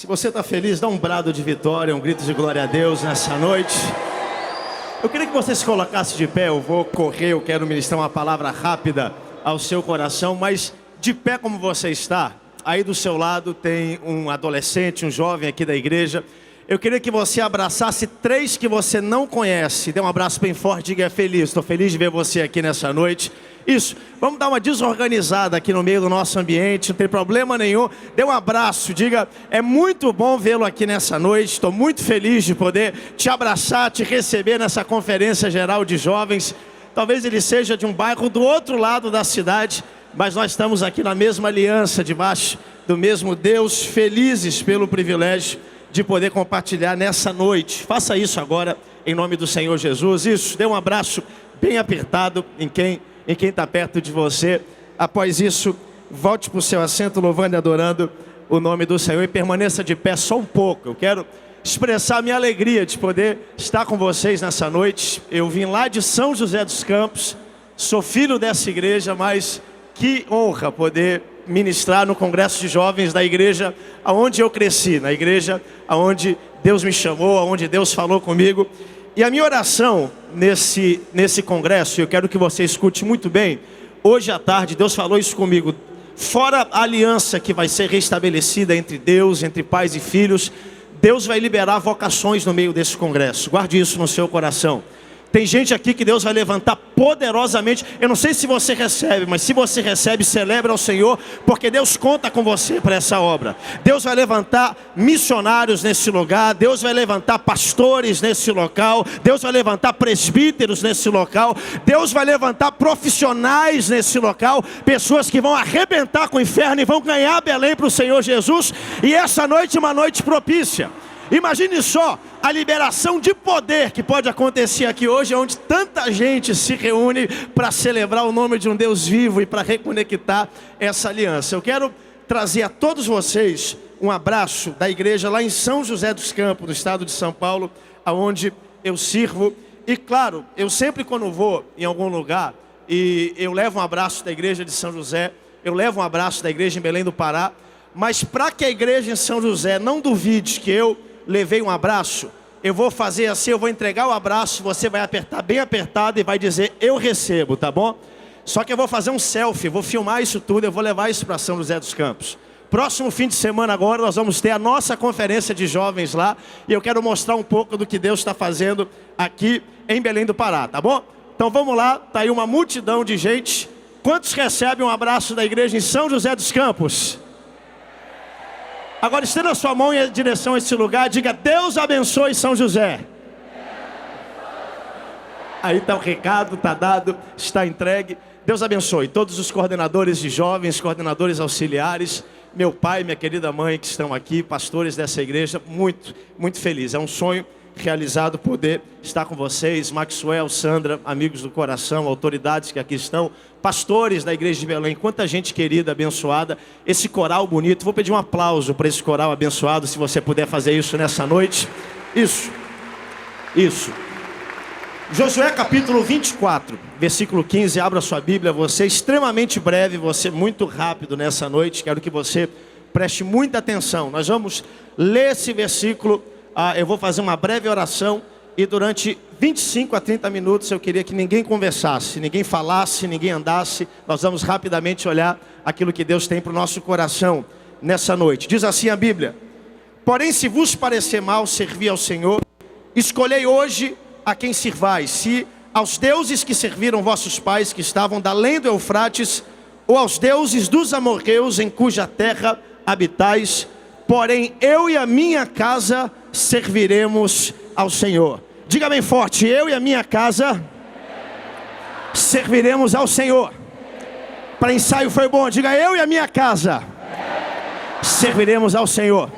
Se você está feliz, dá um brado de vitória, um grito de glória a Deus nessa noite. Eu queria que você se colocasse de pé. Eu vou correr, eu quero ministrar uma palavra rápida ao seu coração, mas de pé como você está, aí do seu lado tem um adolescente, um jovem aqui da igreja. Eu queria que você abraçasse três que você não conhece. Dê um abraço bem forte, diga feliz. Estou feliz de ver você aqui nessa noite. Isso, vamos dar uma desorganizada aqui no meio do nosso ambiente, não tem problema nenhum. Dê um abraço, diga, é muito bom vê-lo aqui nessa noite. Estou muito feliz de poder te abraçar, te receber nessa conferência geral de jovens. Talvez ele seja de um bairro do outro lado da cidade, mas nós estamos aqui na mesma aliança, debaixo do mesmo Deus, felizes pelo privilégio de poder compartilhar nessa noite. Faça isso agora, em nome do Senhor Jesus. Isso, dê um abraço bem apertado em quem está perto de você. Após isso, volte para o seu assento, louvando e adorando o nome do Senhor. E permaneça de pé só um pouco. Eu quero expressar a minha alegria de poder estar com vocês nessa noite. Eu vim lá de São José dos Campos, sou filho dessa igreja, mas que honra poder ministrar no Congresso de Jovens da igreja aonde eu cresci, na igreja aonde Deus me chamou, aonde Deus falou comigo. E a minha oração nesse congresso, eu quero que você escute muito bem. Hoje à tarde Deus falou isso comigo. Fora a aliança que vai ser restabelecida entre Deus, entre pais e filhos, Deus vai liberar vocações no meio desse congresso. Guarde isso no seu coração. Tem gente aqui que Deus vai levantar poderosamente. Eu não sei se você recebe, mas se você recebe, celebra ao Senhor, porque Deus conta com você para essa obra. Deus vai levantar missionários nesse lugar, Deus vai levantar pastores nesse local, Deus vai levantar presbíteros nesse local, Deus vai levantar profissionais nesse local, pessoas que vão arrebentar com o inferno e vão ganhar Belém para o Senhor Jesus. E essa noite é uma noite propícia. Imagine só a liberação de poder que pode acontecer aqui hoje, onde tanta gente se reúne para celebrar o nome de um Deus vivo e para reconectar essa aliança. Eu quero trazer a todos vocês um abraço da igreja lá em São José dos Campos, no estado de São Paulo, aonde eu sirvo. E claro, eu sempre quando vou em algum lugar e eu levo um abraço da igreja de São José, eu levo um abraço da igreja em Belém do Pará, mas para que a igreja em São José não duvide que eu levei um abraço, eu vou fazer assim, eu vou entregar o abraço, você vai apertar bem apertado e vai dizer, eu recebo, tá bom? Só que eu vou fazer um selfie, vou filmar isso tudo, eu vou levar isso para São José dos Campos. Próximo fim de semana agora, nós vamos ter a nossa conferência de jovens lá, e eu quero mostrar um pouco do que Deus está fazendo aqui em Belém do Pará, tá bom? Então vamos lá, tá aí uma multidão de gente. Quantos recebem um abraço da igreja em São José dos Campos? Agora estenda a sua mão em direção a esse lugar, diga, Deus abençoe São José. Aí está o recado, está dado, está entregue. Deus abençoe todos os coordenadores de jovens, coordenadores auxiliares, meu pai, minha querida mãe que estão aqui, pastores dessa igreja, muito, muito feliz. É um sonho realizado poder estar com vocês, Maxwell, Sandra, amigos do coração, autoridades que aqui estão, pastores da igreja de Belém, quanta gente querida, abençoada, esse coral bonito. Vou pedir um aplauso para esse coral abençoado, se você puder fazer isso nessa noite. Isso. Josué capítulo 24, versículo 15, abra sua Bíblia, você extremamente breve, você muito rápido nessa noite, quero que você preste muita atenção. Nós vamos ler esse versículo. Eu vou fazer uma breve oração e durante 25 a 30 minutos eu queria que ninguém conversasse, ninguém falasse, ninguém andasse. Nós vamos rapidamente olhar aquilo que Deus tem para o nosso coração nessa noite. Diz assim a Bíblia: porém, se vos parecer mal servir ao Senhor, escolhei hoje a quem sirvais, se aos deuses que serviram vossos pais que estavam da além do Eufrates, ou aos deuses dos amorreus em cuja terra habitais. Porém, eu e a minha casa serviremos ao Senhor. Diga bem forte, eu e a minha casa serviremos ao Senhor. Para ensaio foi bom, diga, eu e a minha casa serviremos ao Senhor.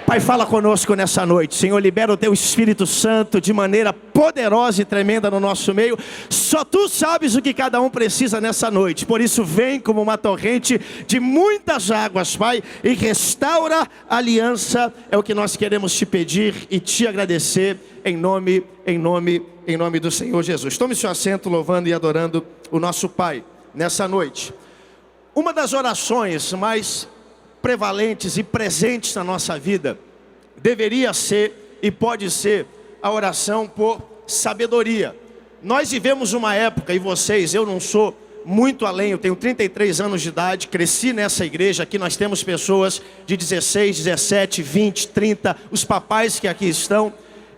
Pai, fala conosco nessa noite. Senhor, libera o Teu Espírito Santo de maneira poderosa e tremenda no nosso meio. Só Tu sabes o que cada um precisa nessa noite. Por isso, vem como uma torrente de muitas águas, Pai, e restaura a aliança. É o que nós queremos Te pedir e Te agradecer em nome do Senhor Jesus. Tome seu assento louvando e adorando o nosso Pai nessa noite. Uma das orações mais prevalentes e presentes na nossa vida deveria ser e pode ser a oração por sabedoria. Nós vivemos uma época, e vocês, eu não sou muito além, eu tenho 33 anos de idade, cresci nessa igreja, aqui nós temos pessoas de 16, 17, 20, 30, os papais que aqui estão,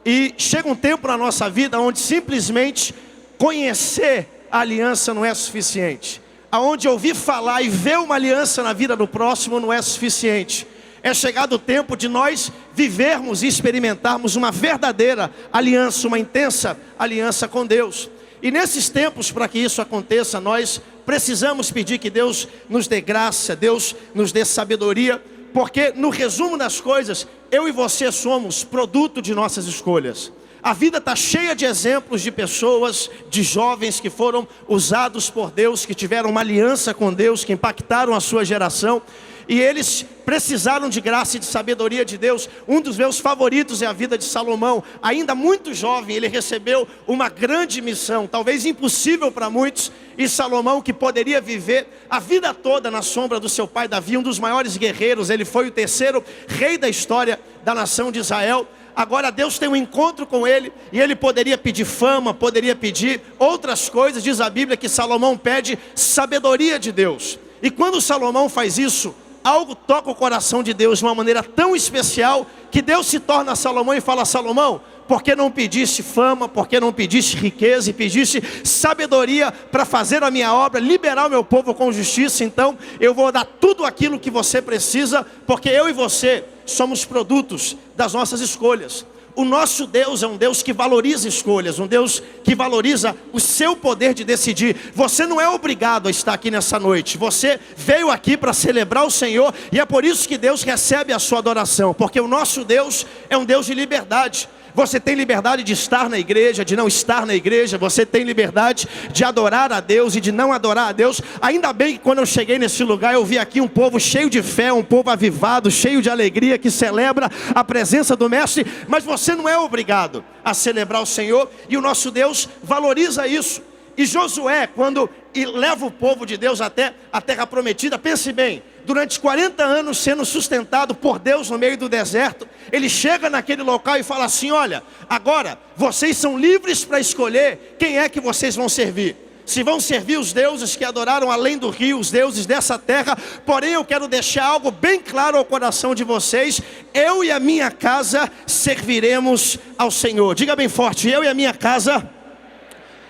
e chega um tempo na nossa vida onde simplesmente conhecer a aliança não é suficiente, aonde ouvir falar e ver uma aliança na vida do próximo não é suficiente. É chegado o tempo de nós vivermos e experimentarmos uma verdadeira aliança, uma intensa aliança com Deus. E nesses tempos, para que isso aconteça, nós precisamos pedir que Deus nos dê graça, Deus nos dê sabedoria, porque no resumo das coisas, eu e você somos produto de nossas escolhas. A vida está cheia de exemplos de pessoas, de jovens que foram usados por Deus, que tiveram uma aliança com Deus, que impactaram a sua geração. E eles precisaram de graça e de sabedoria de Deus. Um dos meus favoritos é a vida de Salomão. Ainda muito jovem, ele recebeu uma grande missão, talvez impossível para muitos. E Salomão, que poderia viver a vida toda na sombra do seu pai Davi, um dos maiores guerreiros, ele foi o terceiro rei da história da nação de Israel. Agora Deus tem um encontro com ele, e ele poderia pedir fama, poderia pedir outras coisas. Diz a Bíblia que Salomão pede sabedoria de Deus. E quando Salomão faz isso, algo toca o coração de Deus de uma maneira tão especial, que Deus se torna a Salomão e fala: Salomão, por que não pediste fama, por que não pediste riqueza e pediste sabedoria para fazer a minha obra, liberar o meu povo com justiça? Então eu vou dar tudo aquilo que você precisa, porque eu e você somos produtos das nossas escolhas. O nosso Deus é um Deus que valoriza escolhas, um Deus que valoriza o seu poder de decidir. Você não é obrigado a estar aqui nessa noite, você veio aqui para celebrar o Senhor, e é por isso que Deus recebe a sua adoração, porque o nosso Deus é um Deus de liberdade. Você tem liberdade de estar na igreja, de não estar na igreja. Você tem liberdade de adorar a Deus e de não adorar a Deus. Ainda bem que quando eu cheguei nesse lugar, eu vi aqui um povo cheio de fé, um povo avivado, cheio de alegria, que celebra a presença do Mestre. Mas você não é obrigado a celebrar o Senhor, e o nosso Deus valoriza isso. E Josué, quando leva o povo de Deus até a terra prometida, pense bem, durante 40 anos sendo sustentado por Deus no meio do deserto, ele chega naquele local e fala assim: olha, agora vocês são livres para escolher quem é que vocês vão servir. Se vão servir os deuses que adoraram além do rio, os deuses dessa terra. Porém eu quero deixar algo bem claro ao coração de vocês: eu e a minha casa serviremos ao Senhor. Diga bem forte: eu e a minha casa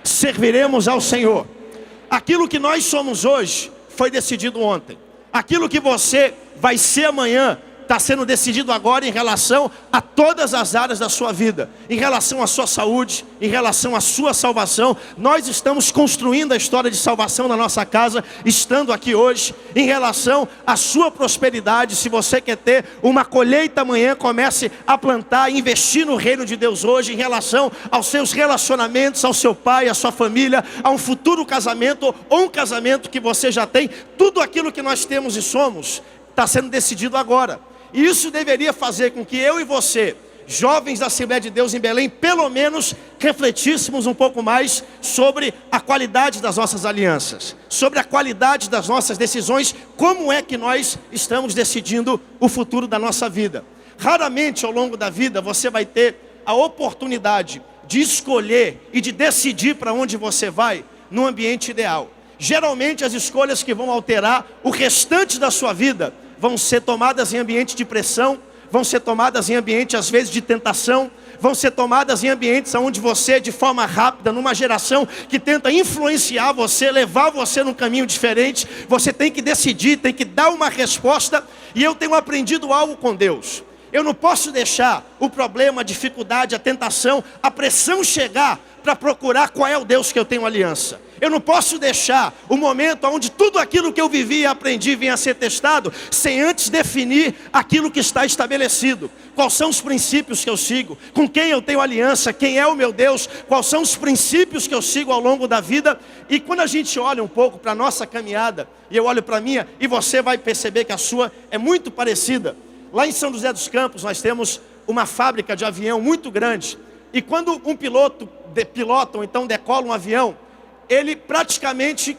serviremos ao Senhor. Aquilo que nós somos hoje foi decidido ontem. Aquilo que você vai ser amanhã está sendo decidido agora em relação a todas as áreas da sua vida. Em relação à sua saúde, em relação à sua salvação. Nós estamos construindo a história de salvação na nossa casa, estando aqui hoje. Em relação à sua prosperidade, se você quer ter uma colheita amanhã, comece a plantar, investir no reino de Deus hoje. Em relação aos seus relacionamentos, ao seu pai, à sua família, a um futuro casamento ou um casamento que você já tem. Tudo aquilo que nós temos e somos está sendo decidido agora. E isso deveria fazer com que eu e você, jovens da Assembleia de Deus em Belém, pelo menos refletíssemos um pouco mais sobre a qualidade das nossas alianças, sobre a qualidade das nossas decisões, como é que nós estamos decidindo o futuro da nossa vida. Raramente ao longo da vida você vai ter a oportunidade de escolher e de decidir para onde você vai no ambiente ideal. Geralmente as escolhas que vão alterar o restante da sua vida vão ser tomadas em ambiente de pressão, vão ser tomadas em ambiente às vezes de tentação, vão ser tomadas em ambientes onde você, de forma rápida, numa geração que tenta influenciar você, levar você num caminho diferente, você tem que decidir, tem que dar uma resposta. E eu tenho aprendido algo com Deus: eu não posso deixar o problema, a dificuldade, a tentação, a pressão chegar para procurar qual é o Deus que eu tenho aliança. Eu não posso deixar o momento onde tudo aquilo que eu vivi e aprendi venha a ser testado, sem antes definir aquilo que está estabelecido. Quais são os princípios que eu sigo? Com quem eu tenho aliança? Quem é o meu Deus? Quais são os princípios que eu sigo ao longo da vida? E quando a gente olha um pouco para a nossa caminhada, e eu olho para a minha, e você vai perceber que a sua é muito parecida. Lá em São José dos Campos nós temos uma fábrica de avião muito grande. E quando um piloto pilota ou então decola um avião, ele praticamente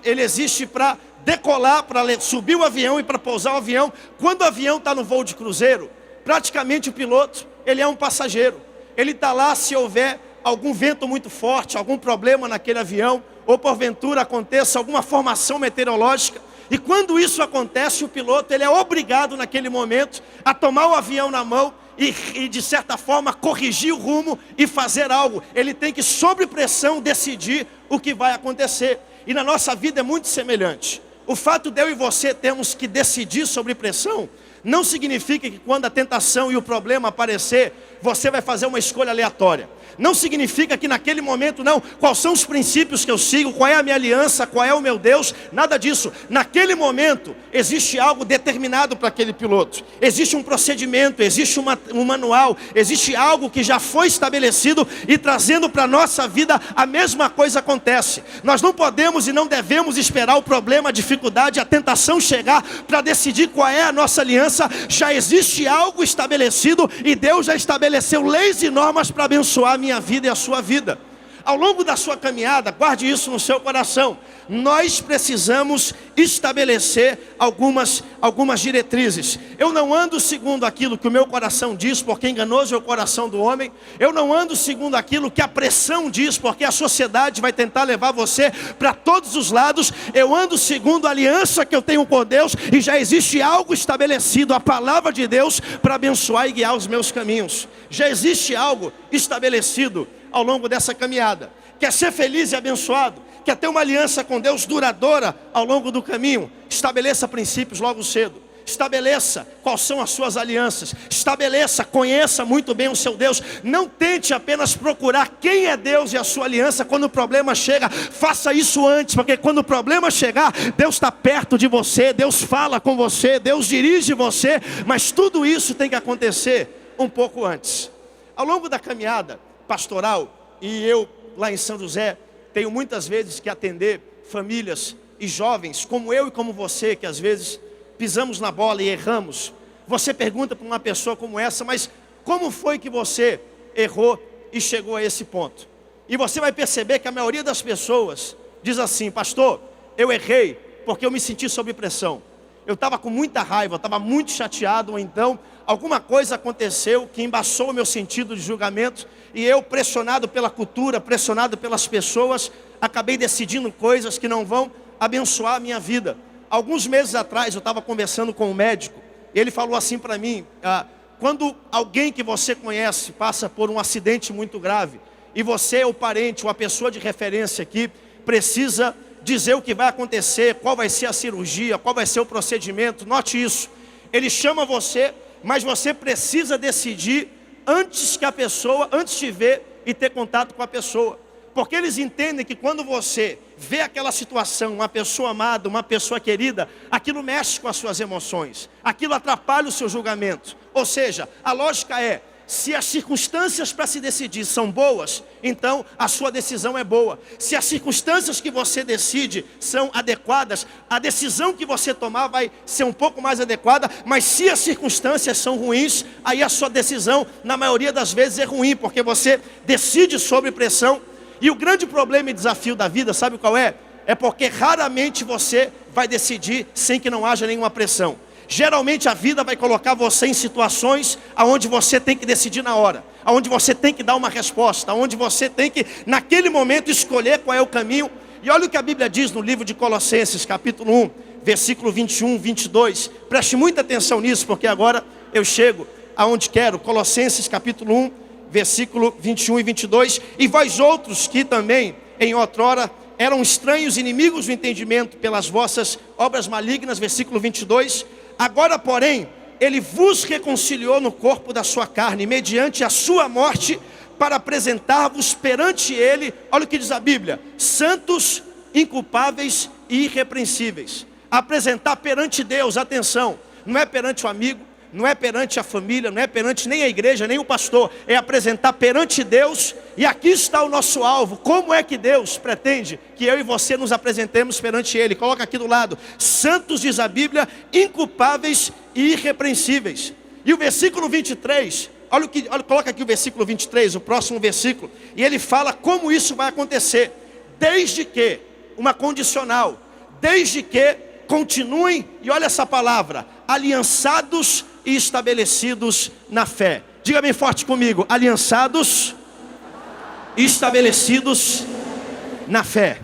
ele existe para decolar, para subir o avião e para pousar o avião. Quando o avião está no voo de cruzeiro, praticamente o piloto, ele é um passageiro. Ele está lá se houver algum vento muito forte, algum problema naquele avião, ou porventura aconteça alguma formação meteorológica. E quando isso acontece, o piloto ele é obrigado naquele momento a tomar o avião na mão e de certa forma corrigir o rumo e fazer algo. Ele tem que, sob pressão, decidir o que vai acontecer. E na nossa vida é muito semelhante. O fato de eu e você termos que decidir sobre pressão não significa que quando a tentação e o problema aparecer, você vai fazer uma escolha aleatória. Não significa que naquele momento, não, quais são os princípios que eu sigo, qual é a minha aliança, qual é o meu Deus, nada disso. Naquele momento, existe algo determinado para aquele piloto. Existe um procedimento, existe um manual, existe algo que já foi estabelecido e trazendo para a nossa vida a mesma coisa acontece. Nós não podemos e não devemos esperar o problema, a dificuldade, a tentação chegar para decidir qual é a nossa aliança. Já existe algo estabelecido e Deus já estabeleceu leis e normas para abençoar a minha vida e a sua vida. Ao longo da sua caminhada, guarde isso no seu coração. Nós precisamos estabelecer algumas diretrizes. Eu não ando segundo aquilo que o meu coração diz, porque enganoso é o coração do homem. Eu não ando segundo aquilo que a pressão diz, porque a sociedade vai tentar levar você para todos os lados. Eu ando segundo a aliança que eu tenho com Deus, e já existe algo estabelecido, a palavra de Deus, para abençoar e guiar os meus caminhos. Já existe algo estabelecido ao longo dessa caminhada. Quer ser feliz e abençoado? Quer ter uma aliança com Deus duradoura ao longo do caminho? Estabeleça princípios logo cedo. Estabeleça quais são as suas alianças. Estabeleça, conheça muito bem o seu Deus. Não tente apenas procurar quem é Deus e a sua aliança quando o problema chega. Faça isso antes, porque quando o problema chegar, Deus está perto de você, Deus fala com você, Deus dirige você. Mas tudo isso tem que acontecer um pouco antes. Ao longo da caminhada pastoral, e eu lá em São José tenho muitas vezes que atender famílias e jovens como eu e como você, que às vezes pisamos na bola e erramos. Você pergunta para uma pessoa como essa: mas como foi que você errou e chegou a esse ponto? E você vai perceber que a maioria das pessoas diz assim: pastor, eu errei porque eu me senti sob pressão. Eu estava com muita raiva, estava muito chateado, ou então alguma coisa aconteceu que embaçou o meu sentido de julgamento, e eu, pressionado pela cultura, pressionado pelas pessoas, acabei decidindo coisas que não vão abençoar a minha vida. Alguns meses atrás eu estava conversando com um médico, e ele falou assim para mim: quando alguém que você conhece passa por um acidente muito grave, e você é o parente, ou a pessoa de referência aqui, precisa dizer o que vai acontecer, qual vai ser a cirurgia, qual vai ser o procedimento, note isso. Ele chama você, mas você precisa decidir antes de ver e ter contato com a pessoa. Porque eles entendem que quando você vê aquela situação, uma pessoa amada, uma pessoa querida, aquilo mexe com as suas emoções, aquilo atrapalha o seu julgamento. Ou seja, a lógica é: se as circunstâncias para se decidir são boas, então a sua decisão é boa. Se as circunstâncias que você decide são adequadas, a decisão que você tomar vai ser um pouco mais adequada. Mas se as circunstâncias são ruins, aí a sua decisão, na maioria das vezes, é ruim, porque você decide sob pressão. E o grande problema e desafio da vida, sabe qual é? É porque raramente você vai decidir sem que não haja nenhuma pressão. Geralmente a vida vai colocar você em situações onde você tem que decidir na hora, onde você tem que dar uma resposta, onde você tem que, naquele momento, escolher qual é o caminho. E olha o que a Bíblia diz no livro de Colossenses, capítulo 1, versículo 21, 22. Preste muita atenção nisso, porque agora eu chego aonde quero. Colossenses, capítulo 1, versículo 21 e 22. E vós outros que também, em outrora, eram estranhos, inimigos do entendimento pelas vossas obras malignas, versículo 22. Agora, porém, ele vos reconciliou no corpo da sua carne, mediante a sua morte, para apresentar-vos perante ele, olha o que diz a Bíblia: santos, inculpáveis e irrepreensíveis. Apresentar perante Deus, atenção, não é perante o amigo, não é perante a família, não é perante nem a igreja, nem o pastor, é apresentar perante Deus. E aqui está o nosso alvo. Como é que Deus pretende que eu e você nos apresentemos perante Ele? Coloca aqui do lado: santos, diz a Bíblia, inculpáveis e irrepreensíveis. E o versículo 23, coloca aqui o versículo 23, o próximo versículo, e ele fala como isso vai acontecer. Desde que, uma condicional, desde que continuem, e olha essa palavra, aliançados e estabelecidos na fé. Diga bem forte comigo, aliançados e estabelecidos na fé.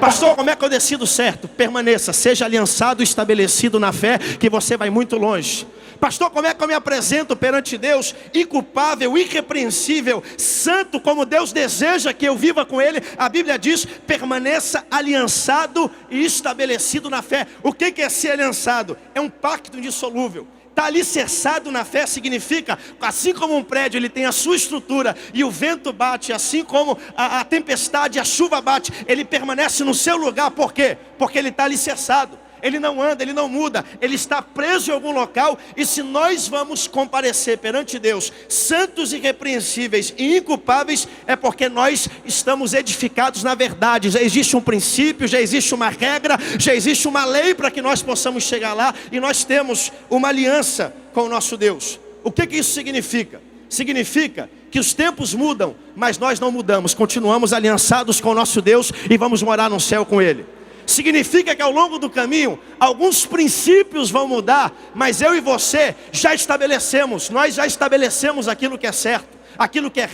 Pastor, como é que eu decido certo? Permaneça, seja aliançado e estabelecido na fé, que você vai muito longe. Pastor, como é que eu me apresento perante Deus? Inculpável, irrepreensível, santo, como Deus deseja que eu viva com Ele. A Bíblia diz, permaneça aliançado e estabelecido na fé. O que é ser aliançado? É um pacto indissolúvel. Está alicerçado na fé significa, assim como um prédio ele tem a sua estrutura e o vento bate, assim como a tempestade, a chuva bate, ele permanece no seu lugar. Por quê? Porque ele está alicerçado. Ele não anda, ele não muda, ele está preso em algum local. E se nós vamos comparecer perante Deus, santos, irrepreensíveis e inculpáveis, é porque nós estamos edificados na verdade. Já existe um princípio, já existe uma regra, já existe uma lei para que nós possamos chegar lá. E nós temos uma aliança com o nosso Deus. O que isso significa? Significa que os tempos mudam, mas nós não mudamos. Continuamos aliançados com o nosso Deus e vamos morar no céu com Ele. Significa que ao longo do caminho, alguns princípios vão mudar, mas eu e você já estabelecemos, nós já estabelecemos aquilo que é certo, aquilo que é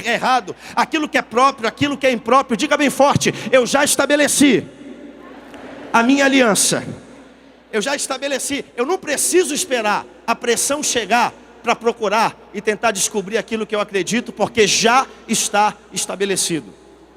errado, aquilo que é próprio, aquilo que é impróprio. Diga bem forte, eu já estabeleci a minha aliança, eu já estabeleci, eu não preciso esperar a pressão chegar para procurar e tentar descobrir aquilo que eu acredito, porque já está estabelecido.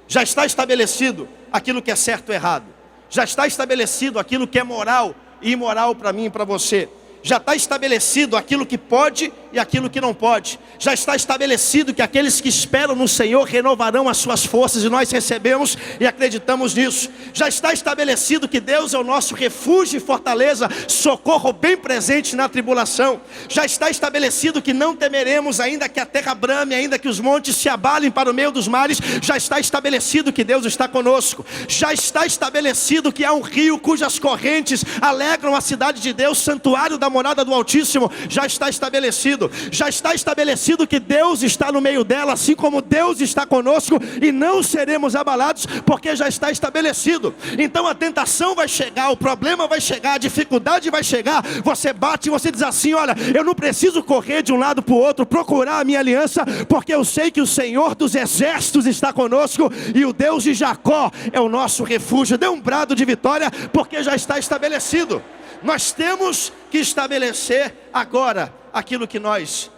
Já está estabelecido aquilo que é certo ou errado. Já está estabelecido aquilo que é moral e imoral para mim e para você. Já está estabelecido aquilo que pode e aquilo que não pode. Já está estabelecido que aqueles que esperam no Senhor renovarão as suas forças, e nós recebemos e acreditamos nisso. Já está estabelecido que Deus é o nosso refúgio e fortaleza, socorro bem presente na tribulação. Já está estabelecido que não temeremos, ainda que a terra brame, ainda que os montes se abalem para o meio dos mares. Já está estabelecido que Deus está conosco. Já está estabelecido que há um rio cujas correntes alegram a cidade de Deus, santuário da morada do Altíssimo. Já está estabelecido. Já está estabelecido que Deus está no meio dela, assim como Deus está conosco, e não seremos abalados, porque já está estabelecido. Então a tentação vai chegar, o problema vai chegar, a dificuldade vai chegar. Você bate e você diz assim: olha, eu não preciso correr de um lado para o outro, procurar a minha aliança, porque eu sei que o Senhor dos exércitos está conosco, e o Deus de Jacó é o nosso refúgio. Dê um brado de vitória, porque já está estabelecido. Nós temos que estabelecer agora aquilo que nós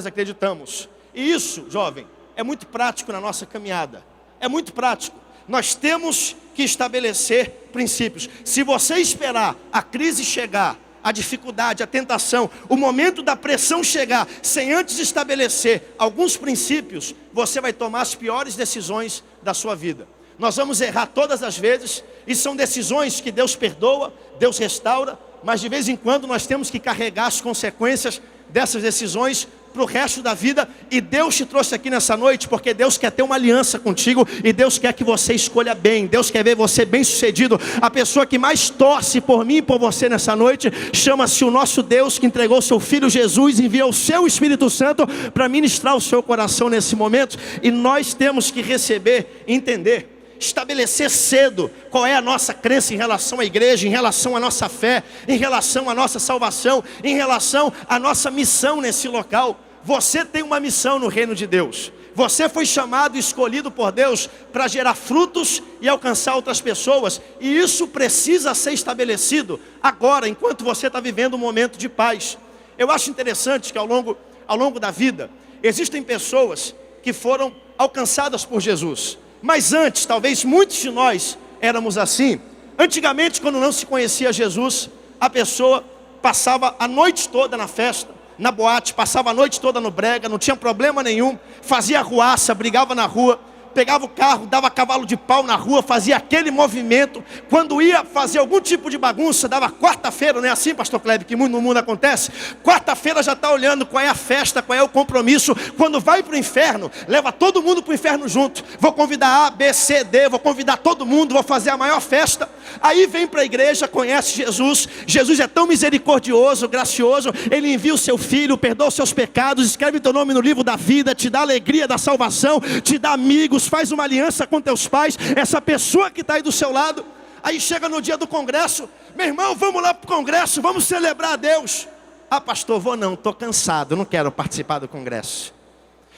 acreditamos. E isso, jovem, é muito prático na nossa caminhada. É muito prático. Nós temos que estabelecer princípios. Se você esperar a crise chegar, a dificuldade, a tentação, o momento da pressão chegar, sem antes estabelecer alguns princípios, você vai tomar as piores decisões da sua vida. Nós vamos errar todas as vezes, e são decisões que Deus perdoa, Deus restaura, mas de vez em quando nós temos que carregar as consequências dessas decisões para o resto da vida. E Deus te trouxe aqui nessa noite porque Deus quer ter uma aliança contigo, e Deus quer que você escolha bem. Deus quer ver você bem sucedido. A pessoa que mais torce por mim e por você nessa noite chama-se o nosso Deus, que entregou seu Filho Jesus, enviou o seu Espírito Santo para ministrar o seu coração nesse momento. E nós temos que receber, entender, estabelecer cedo qual é a nossa crença em relação à igreja, em relação à nossa fé, em relação à nossa salvação, em relação à nossa missão nesse local. Você tem uma missão no reino de Deus. Você foi chamado e escolhido por Deus para gerar frutos e alcançar outras pessoas. E isso precisa ser estabelecido agora, enquanto você está vivendo um momento de paz. Eu acho interessante que ao longo da vida, existem pessoas que foram alcançadas por Jesus. Mas antes, talvez muitos de nós éramos assim. Antigamente, quando não se conhecia Jesus, a pessoa passava a noite toda na festa, na boate, passava a noite toda no brega, não tinha problema nenhum, fazia arruaça, brigava na rua, pegava o carro, dava cavalo de pau na rua, fazia aquele movimento. Quando ia fazer algum tipo de bagunça, dava quarta-feira, não é assim, pastor Kleber, que muito no mundo acontece? Quarta-feira já está olhando qual é a festa, qual é o compromisso. Quando vai para o inferno, leva todo mundo para o inferno junto. Vou convidar A, B, C, D, vou convidar todo mundo, vou fazer a maior festa. Aí vem para a igreja, conhece Jesus. Jesus é tão misericordioso, gracioso, Ele envia o seu Filho, perdoa os seus pecados, escreve teu nome no livro da vida, te dá alegria da salvação, te dá amigos, faz uma aliança com teus pais. Essa pessoa que está aí do seu lado, Aí chega no dia do congresso, meu irmão, vamos lá para o congresso, vamos celebrar a Deus. Ah, pastor, vou não, estou cansado, não quero participar do congresso.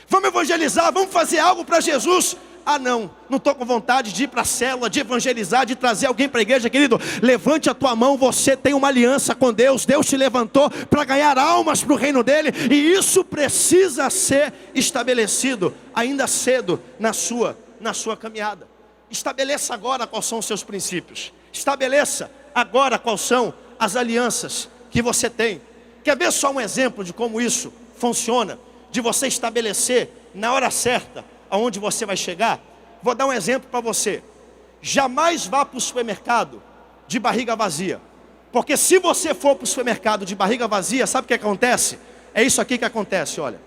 Vamos evangelizar, vamos fazer algo para Jesus. Ah, não estou com vontade de ir para a célula, de evangelizar, de trazer alguém para a igreja. Querido, levante a tua mão, você tem uma aliança com Deus. Deus te levantou para ganhar almas para o reino dele. E isso precisa ser estabelecido ainda cedo na sua caminhada. Estabeleça agora quais são os seus princípios. Estabeleça agora quais são as alianças que você tem. Quer ver só um exemplo de como isso funciona? De você estabelecer na hora certa aonde você vai chegar? Vou dar um exemplo para você. Jamais vá para o supermercado de barriga vazia. Porque se você for para o supermercado de barriga vazia, sabe o que acontece? É isso aqui que acontece, olha.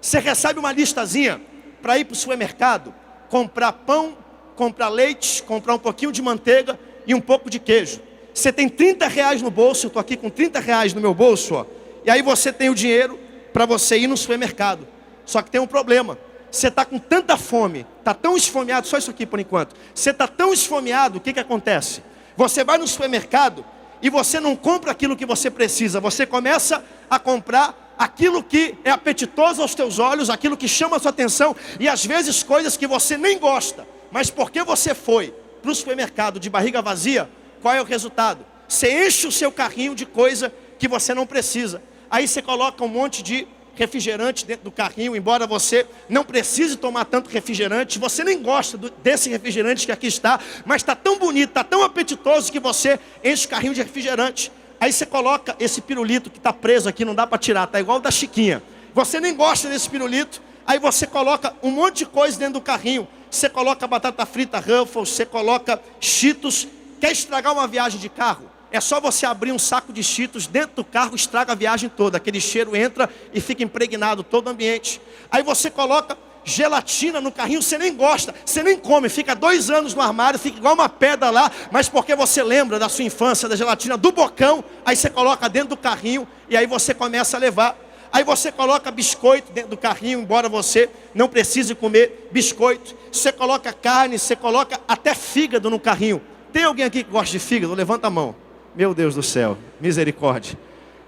Você recebe uma listazinha para ir para o supermercado, comprar pão, comprar leite, comprar um pouquinho de manteiga e um pouco de queijo. Você tem R$30 no bolso, eu estou aqui com R$30 no meu bolso, ó. E aí você tem o dinheiro para você ir no supermercado. Só que tem um problema. Você está com tanta fome, está tão esfomeado, só isso aqui por enquanto. Você está tão esfomeado, o que acontece? Você vai no supermercado e você não compra aquilo que você precisa. Você começa a comprar aquilo que é apetitoso aos teus olhos, aquilo que chama a sua atenção. E às vezes coisas que você nem gosta. Mas porque você foi para o supermercado de barriga vazia, qual é o resultado? Você enche o seu carrinho de coisa que você não precisa. Aí você coloca um monte de refrigerante dentro do carrinho, embora você não precise tomar tanto refrigerante, você nem gosta desse refrigerante que aqui está, mas está tão bonito, está tão apetitoso que você enche o carrinho de refrigerante. Aí você coloca esse pirulito que está preso aqui, não dá para tirar, está igual o da Chiquinha. Você nem gosta desse pirulito, aí você coloca um monte de coisa dentro do carrinho. Você coloca batata frita Ruffles, você coloca Cheetos. Quer estragar uma viagem de carro? É só você abrir um saco de Cheetos dentro do carro, estraga a viagem toda. Aquele cheiro entra e fica impregnado todo o ambiente. Aí você coloca gelatina no carrinho, você nem gosta, você nem come, fica 2 anos no armário, fica igual uma pedra lá, mas porque você lembra da sua infância, da gelatina, do bocão, aí você coloca dentro do carrinho e aí você começa a levar. Aí você coloca biscoito dentro do carrinho, embora você não precise comer biscoito. Você coloca carne, você coloca até fígado no carrinho. Tem alguém aqui que gosta de fígado? Levanta a mão. Meu Deus do céu, misericórdia.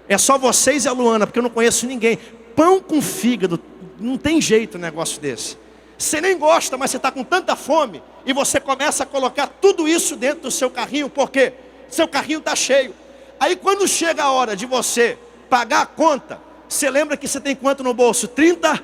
É só vocês e a Luana, porque eu não conheço ninguém. Pão com fígado, não tem jeito um negócio desse. Você nem gosta, mas você está com tanta fome. E você começa a colocar tudo isso dentro do seu carrinho, porque seu carrinho está cheio. Aí quando chega a hora de você pagar a conta, você lembra que você tem quanto no bolso? 30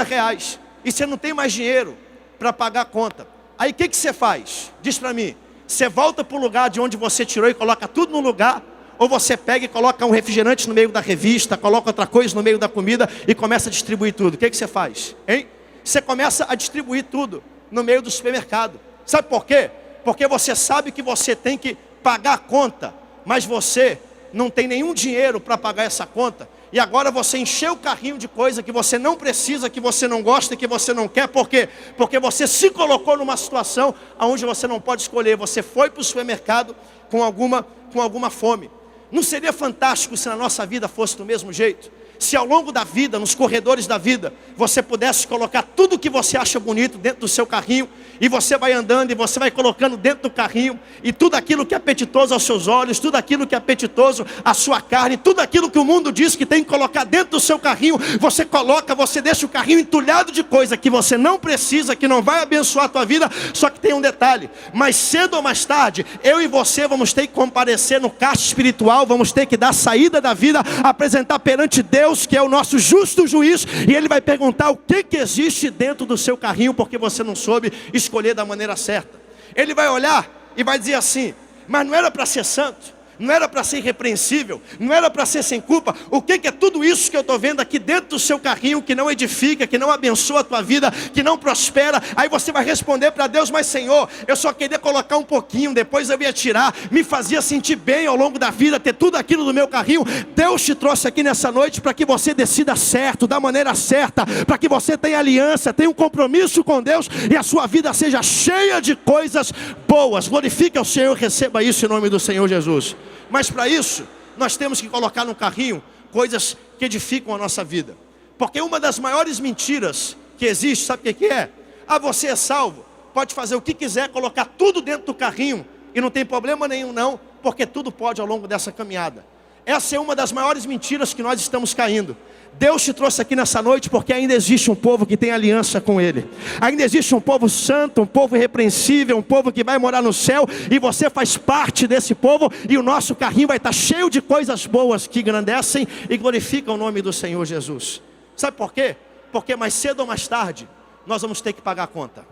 reais. E você não tem mais dinheiro para pagar a conta. Aí o que você faz? Diz para mim. Você volta para o lugar de onde você tirou e coloca tudo no lugar? Ou você pega e coloca um refrigerante no meio da revista, coloca outra coisa no meio da comida e começa a distribuir tudo? O que você faz? Hein? Você começa a distribuir tudo no meio do supermercado. Sabe por quê? Porque você sabe que você tem que pagar a conta, mas você não tem nenhum dinheiro para pagar essa conta. E agora você encheu o carrinho de coisa que você não precisa, que você não gosta e que você não quer. Por quê? Porque você se colocou numa situação onde você não pode escolher. Você foi para o supermercado com alguma fome. Não seria fantástico se na nossa vida fosse do mesmo jeito? Se ao longo da vida, nos corredores da vida, você pudesse colocar tudo o que você acha bonito dentro do seu carrinho, e você vai andando e você vai colocando dentro do carrinho, e tudo aquilo que é apetitoso aos seus olhos, tudo aquilo que é apetitoso à sua carne, tudo aquilo que o mundo diz que tem que colocar dentro do seu carrinho, você coloca, você deixa o carrinho entulhado de coisa que você não precisa, que não vai abençoar a tua vida. Só que tem um detalhe: mais cedo ou mais tarde, eu e você vamos ter que comparecer no caixa espiritual, vamos ter que dar saída da vida, apresentar perante Deus, que é o nosso justo juiz, e Ele vai perguntar o que existe dentro do seu carrinho, porque você não soube escolher da maneira certa. Ele vai olhar e vai dizer assim: mas não era para ser santo, não era para ser irrepreensível, não era para ser sem culpa. O que é tudo isso que eu estou vendo aqui dentro do seu carrinho, que não edifica, que não abençoa a tua vida, que não prospera? Aí você vai responder para Deus: mas Senhor, eu só queria colocar um pouquinho, depois eu ia tirar, me fazia sentir bem ao longo da vida, ter tudo aquilo no meu carrinho. Deus te trouxe aqui nessa noite para que você decida certo, da maneira certa, para que você tenha aliança, tenha um compromisso com Deus, e a sua vida seja cheia de coisas boas. Glorifique ao Senhor, receba isso em nome do Senhor Jesus. Mas para isso, nós temos que colocar no carrinho coisas que edificam a nossa vida. Porque uma das maiores mentiras que existe, sabe o que é? Ah, você é salvo, pode fazer o que quiser, colocar tudo dentro do carrinho e não tem problema nenhum não, porque tudo pode ao longo dessa caminhada. Essa é uma das maiores mentiras que nós estamos caindo. Deus te trouxe aqui nessa noite porque ainda existe um povo que tem aliança com Ele. Ainda existe um povo santo, um povo irrepreensível, um povo que vai morar no céu. E você faz parte desse povo. E o nosso carrinho vai estar cheio de coisas boas que engrandecem e glorificam o nome do Senhor Jesus. Sabe por quê? Porque mais cedo ou mais tarde nós vamos ter que pagar a conta.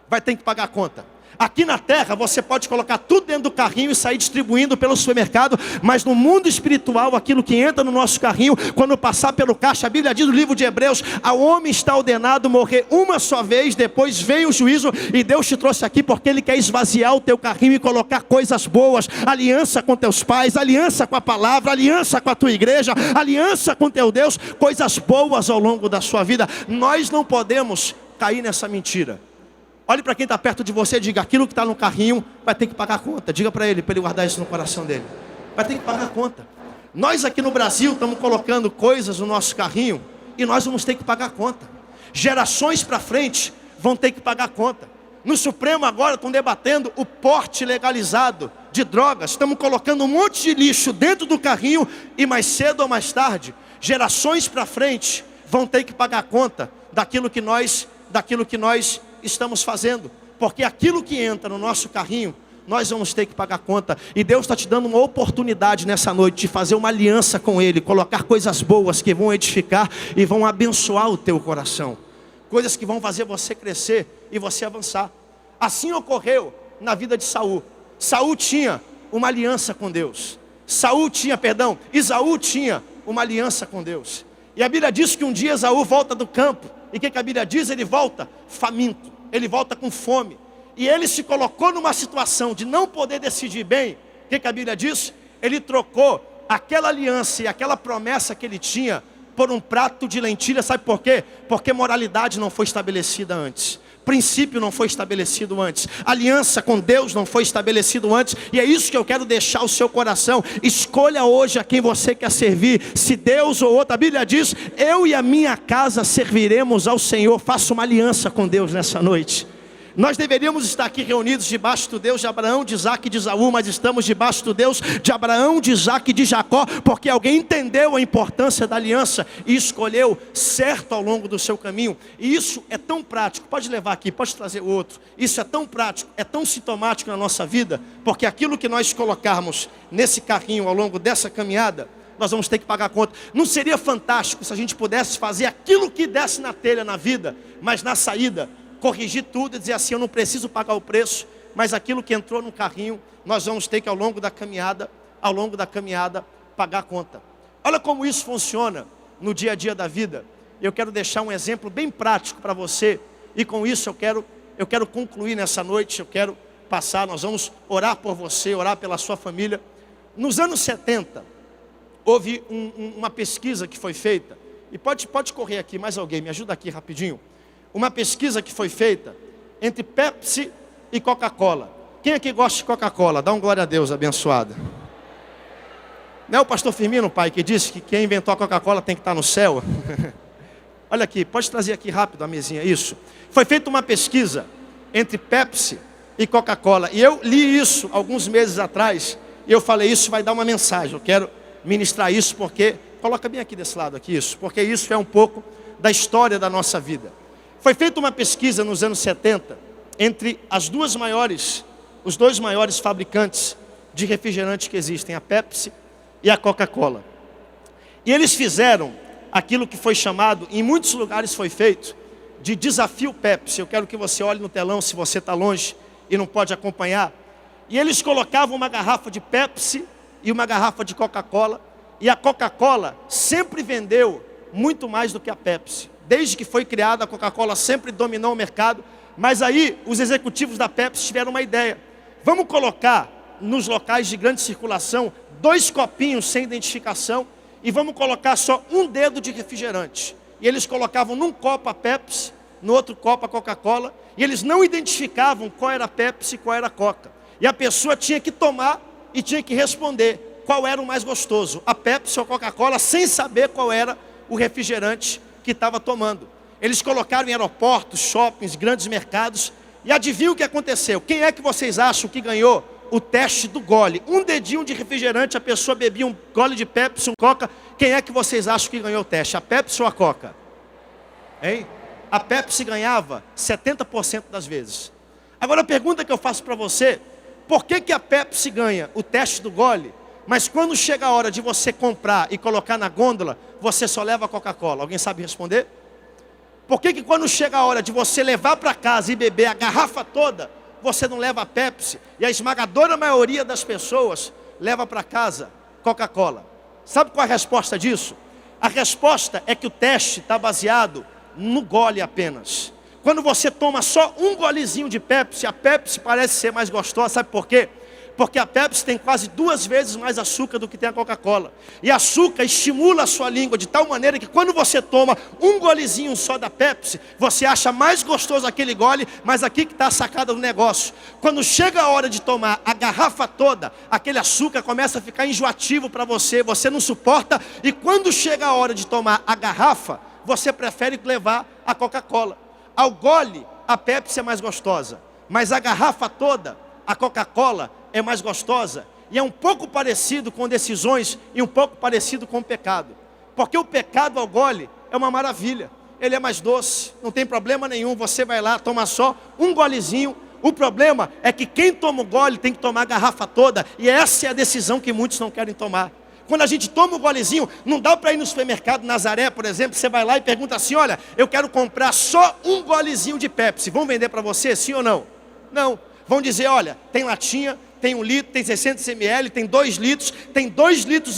Vai ter que pagar a conta. Aqui na terra você pode colocar tudo dentro do carrinho e sair distribuindo pelo supermercado, mas no mundo espiritual, aquilo que entra no nosso carrinho, quando passar pelo caixa, a Bíblia diz no livro de Hebreus: ao homem está ordenado morrer uma só vez, depois vem o juízo. E Deus te trouxe aqui porque Ele quer esvaziar o teu carrinho e colocar coisas boas, aliança com teus pais, aliança com a palavra, aliança com a tua igreja, aliança com teu Deus, coisas boas ao longo da sua vida. Nós não podemos cair nessa mentira. Olhe para quem está perto de você e diga: aquilo que está no carrinho vai ter que pagar a conta. Diga para ele guardar isso no coração dele. Vai ter que pagar a conta. Nós aqui no Brasil estamos colocando coisas no nosso carrinho e nós vamos ter que pagar a conta. Gerações para frente vão ter que pagar a conta. No Supremo agora estão debatendo o porte legalizado de drogas. Estamos colocando um monte de lixo dentro do carrinho e mais cedo ou mais tarde, gerações para frente vão ter que pagar a conta daquilo que nós estamos fazendo, porque aquilo que entra no nosso carrinho, nós vamos ter que pagar a conta. E Deus está te dando uma oportunidade nessa noite de fazer uma aliança com Ele, colocar coisas boas que vão edificar e vão abençoar o teu coração, coisas que vão fazer você crescer e você avançar. Assim ocorreu na vida de Saul. Saul tinha uma aliança com Deus. Esaú tinha uma aliança com Deus. E a Bíblia diz que um dia Esaú volta do campo. E o que a Bíblia diz? Ele volta faminto, ele volta com fome. E ele se colocou numa situação de não poder decidir bem. O que a Bíblia diz? Ele trocou aquela aliança e aquela promessa que ele tinha por um prato de lentilha. Sabe por quê? Porque moralidade não foi estabelecida antes. Princípio não foi estabelecido antes. Aliança com Deus não foi estabelecido antes. E é isso que eu quero deixar o seu coração. Escolha hoje a quem você quer servir. Se Deus ou outra. A Bíblia diz: eu e a minha casa serviremos ao Senhor. Faça uma aliança com Deus nessa noite. Nós deveríamos estar aqui reunidos debaixo do Deus de Abraão, de Isaac e de Esaú, mas estamos debaixo do Deus de Abraão, de Isaac e de Jacó, porque alguém entendeu a importância da aliança e escolheu certo ao longo do seu caminho. E isso é tão prático, pode levar aqui, pode trazer o outro. Isso é tão prático, é tão sintomático na nossa vida, porque aquilo que nós colocarmos nesse carrinho ao longo dessa caminhada, nós vamos ter que pagar a conta. Não seria fantástico se a gente pudesse fazer aquilo que desse na telha na vida, mas na saída corrigir tudo e dizer assim: eu não preciso pagar o preço, mas aquilo que entrou no carrinho, nós vamos ter que ao longo da caminhada, pagar a conta. Olha como isso funciona no dia a dia da vida. Eu quero deixar um exemplo bem prático para você, e com isso eu quero concluir nessa noite. Eu quero passar, nós vamos orar por você, orar pela sua família. Nos anos 70, houve uma pesquisa que foi feita, e pode correr aqui, mais alguém, me ajuda aqui rapidinho. Uma pesquisa que foi feita entre Pepsi e Coca-Cola. Quem aqui gosta de Coca-Cola? Dá um glória a Deus, abençoado. Não é o pastor Firmino, pai, que disse que quem inventou a Coca-Cola tem que estar no céu? Olha aqui, pode trazer aqui rápido a mesinha, isso. Foi feita uma pesquisa entre Pepsi e Coca-Cola. E eu li isso alguns meses atrás. E eu falei: isso vai dar uma mensagem. Eu quero ministrar isso porque... Coloca bem aqui desse lado, aqui isso. Porque isso é um pouco da história da nossa vida. Foi feita uma pesquisa nos anos 70 entre os dois maiores fabricantes de refrigerante que existem, a Pepsi e a Coca-Cola. E eles fizeram aquilo que foi chamado, em muitos lugares foi feito, de desafio Pepsi. Eu quero que você olhe no telão se você está longe e não pode acompanhar. E eles colocavam uma garrafa de Pepsi e uma garrafa de Coca-Cola. E a Coca-Cola sempre vendeu muito mais do que a Pepsi. Desde que foi criada, a Coca-Cola sempre dominou o mercado. Mas aí, os executivos da Pepsi tiveram uma ideia. Vamos colocar nos locais de grande circulação 2 copinhos sem identificação e vamos colocar só um dedo de refrigerante. E eles colocavam num copo a Pepsi, no outro copo a Coca-Cola, e eles não identificavam qual era a Pepsi e qual era a Coca. E a pessoa tinha que tomar e tinha que responder qual era o mais gostoso, a Pepsi ou a Coca-Cola, sem saber qual era o refrigerante que estava tomando. Eles colocaram em aeroportos, shoppings, grandes mercados. E adivinha o que aconteceu? Quem é que vocês acham que ganhou o teste do gole. Um dedinho de refrigerante, a pessoa bebia um gole de Pepsi, um Coca. Quem é que vocês acham que ganhou o teste? A Pepsi ou a Coca? Hein? A Pepsi ganhava 70% das vezes. Agora a pergunta que eu faço para você: por que a Pepsi ganha o teste do gole, mas quando chega a hora de você comprar e colocar na gôndola, você só leva a Coca-Cola? Alguém sabe responder? Por que quando chega a hora de você levar para casa e beber a garrafa toda, você não leva a Pepsi? E a esmagadora maioria das pessoas leva para casa Coca-Cola. Sabe qual é a resposta disso? A resposta é que o teste está baseado no gole apenas. Quando você toma só um golezinho de Pepsi, a Pepsi parece ser mais gostosa. Sabe por quê? Porque a Pepsi tem quase 2 vezes mais açúcar do que tem a Coca-Cola. E açúcar estimula a sua língua de tal maneira que quando você toma um golezinho só da Pepsi, você acha mais gostoso aquele gole, mas aqui que está a sacada do negócio. Quando chega a hora de tomar a garrafa toda, aquele açúcar começa a ficar enjoativo para você, você não suporta. E quando chega a hora de tomar a garrafa, você prefere levar a Coca-Cola. Ao gole, a Pepsi é mais gostosa, mas a garrafa toda, a Coca-Cola, é mais gostosa. E é um pouco parecido com decisões e um pouco parecido com o pecado. Porque o pecado ao gole é uma maravilha. Ele é mais doce, não tem problema nenhum. Você vai lá, toma só um golezinho. O problema é que quem toma o gole tem que tomar a garrafa toda. E essa é a decisão que muitos não querem tomar. Quando a gente toma o golezinho, não dá para ir no supermercado Nazaré, por exemplo. Você vai lá e pergunta assim: olha, eu quero comprar só um golezinho de Pepsi. Vão vender para você, sim ou não? Não. Vão dizer: olha, tem latinha, tem 1 litro, tem 600 ml, tem 2 litros, tem 2,5 litros,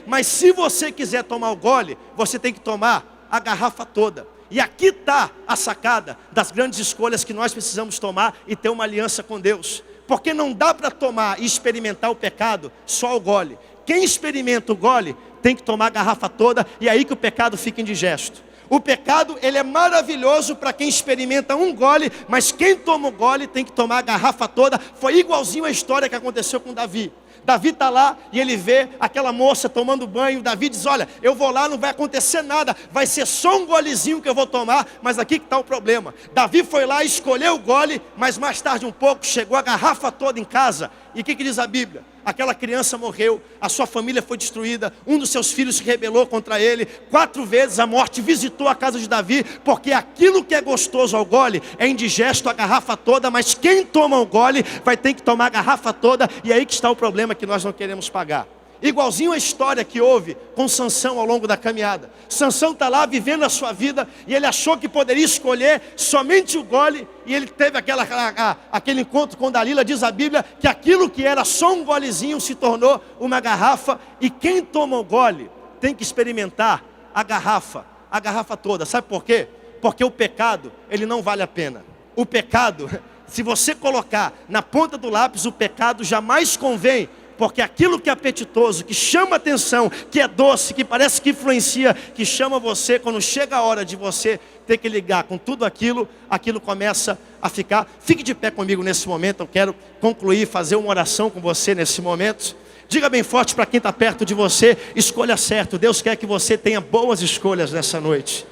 mas se você quiser tomar o gole, você tem que tomar a garrafa toda. E aqui está a sacada das grandes escolhas que nós precisamos tomar e ter uma aliança com Deus. Porque não dá para tomar e experimentar o pecado só o gole. Quem experimenta o gole tem que tomar a garrafa toda, e é aí que o pecado fica indigesto. O pecado, ele é maravilhoso para quem experimenta um gole, mas quem toma o gole tem que tomar a garrafa toda. Foi igualzinho a história que aconteceu com Davi. Davi está lá e ele vê aquela moça tomando banho. Davi diz: olha, eu vou lá, não vai acontecer nada, vai ser só um golezinho que eu vou tomar. Mas aqui que está o problema. Davi foi lá, escolheu o gole, mas mais tarde um pouco chegou a garrafa toda em casa. E o que diz a Bíblia? Aquela criança morreu, a sua família foi destruída, um dos seus filhos se rebelou contra ele. 4 vezes a morte visitou a casa de Davi, porque aquilo que é gostoso ao gole é indigesto a garrafa toda, mas quem toma o gole vai ter que tomar a garrafa toda, e aí que está o problema que nós não queremos pagar. Igualzinho a história que houve com Sansão ao longo da caminhada. Sansão está lá vivendo a sua vida e ele achou que poderia escolher somente o gole. E ele teve aquele encontro com Dalila. Diz a Bíblia que aquilo que era só um golezinho se tornou uma garrafa. E quem toma o gole tem que experimentar a garrafa toda. Sabe por quê? Porque o pecado, ele não vale a pena. O pecado, se você colocar na ponta do lápis, o pecado jamais convém. Porque aquilo que é apetitoso, que chama atenção, que é doce, que parece que influencia, que chama você, quando chega a hora de você ter que ligar com tudo aquilo, aquilo começa a ficar. Fique de pé comigo nesse momento, eu quero concluir, fazer uma oração com você nesse momento. Diga bem forte para quem está perto de você: escolha certo. Deus quer que você tenha boas escolhas nessa noite.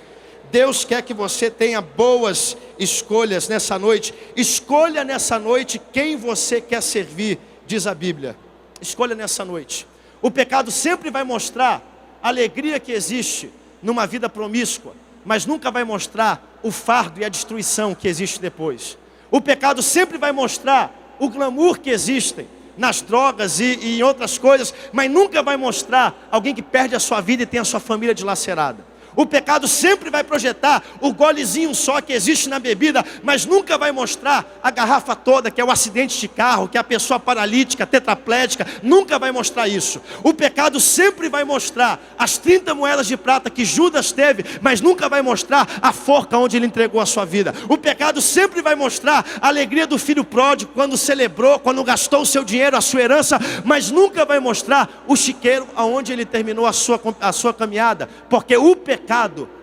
Deus quer que você tenha boas escolhas nessa noite. Escolha nessa noite quem você quer servir, diz a Bíblia. Escolha nessa noite. O pecado sempre vai mostrar a alegria que existe numa vida promíscua, mas nunca vai mostrar o fardo e a destruição que existe depois. O pecado sempre vai mostrar o glamour que existem nas drogas e em outras coisas, mas nunca vai mostrar alguém que perde a sua vida e tem a sua família dilacerada. O pecado sempre vai projetar o golezinho só que existe na bebida, mas nunca vai mostrar a garrafa toda, que é o acidente de carro, que é a pessoa paralítica, tetraplégica. Nunca vai mostrar isso. O pecado sempre vai mostrar as 30 moedas de prata que Judas teve, mas nunca vai mostrar a forca onde ele entregou a sua vida. O pecado sempre vai mostrar a alegria do filho pródigo, quando celebrou, quando gastou o seu dinheiro, a sua herança, mas nunca vai mostrar o chiqueiro aonde ele terminou a sua caminhada, porque o pecado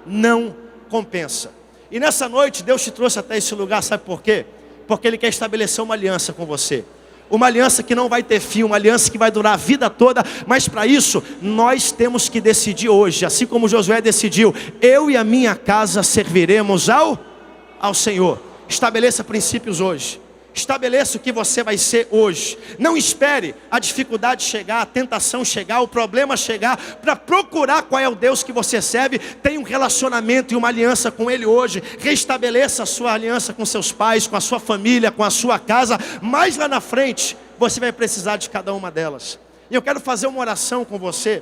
não compensa. E nessa noite Deus te trouxe até esse lugar, sabe por quê? Porque Ele quer estabelecer uma aliança com você. Uma aliança que não vai ter fim, uma aliança que vai durar a vida toda. Mas para isso, nós temos que decidir hoje, assim como Josué decidiu: eu e a minha casa serviremos ao Senhor. Estabeleça princípios hoje. Estabeleça o que você vai ser hoje. Não espere a dificuldade chegar, a tentação chegar, o problema chegar, para procurar qual é o Deus que você serve. Tenha um relacionamento e uma aliança com Ele hoje. Restabeleça a sua aliança com seus pais, com a sua família, com a sua casa. Mais lá na frente, você vai precisar de cada uma delas. E eu quero fazer uma oração com você.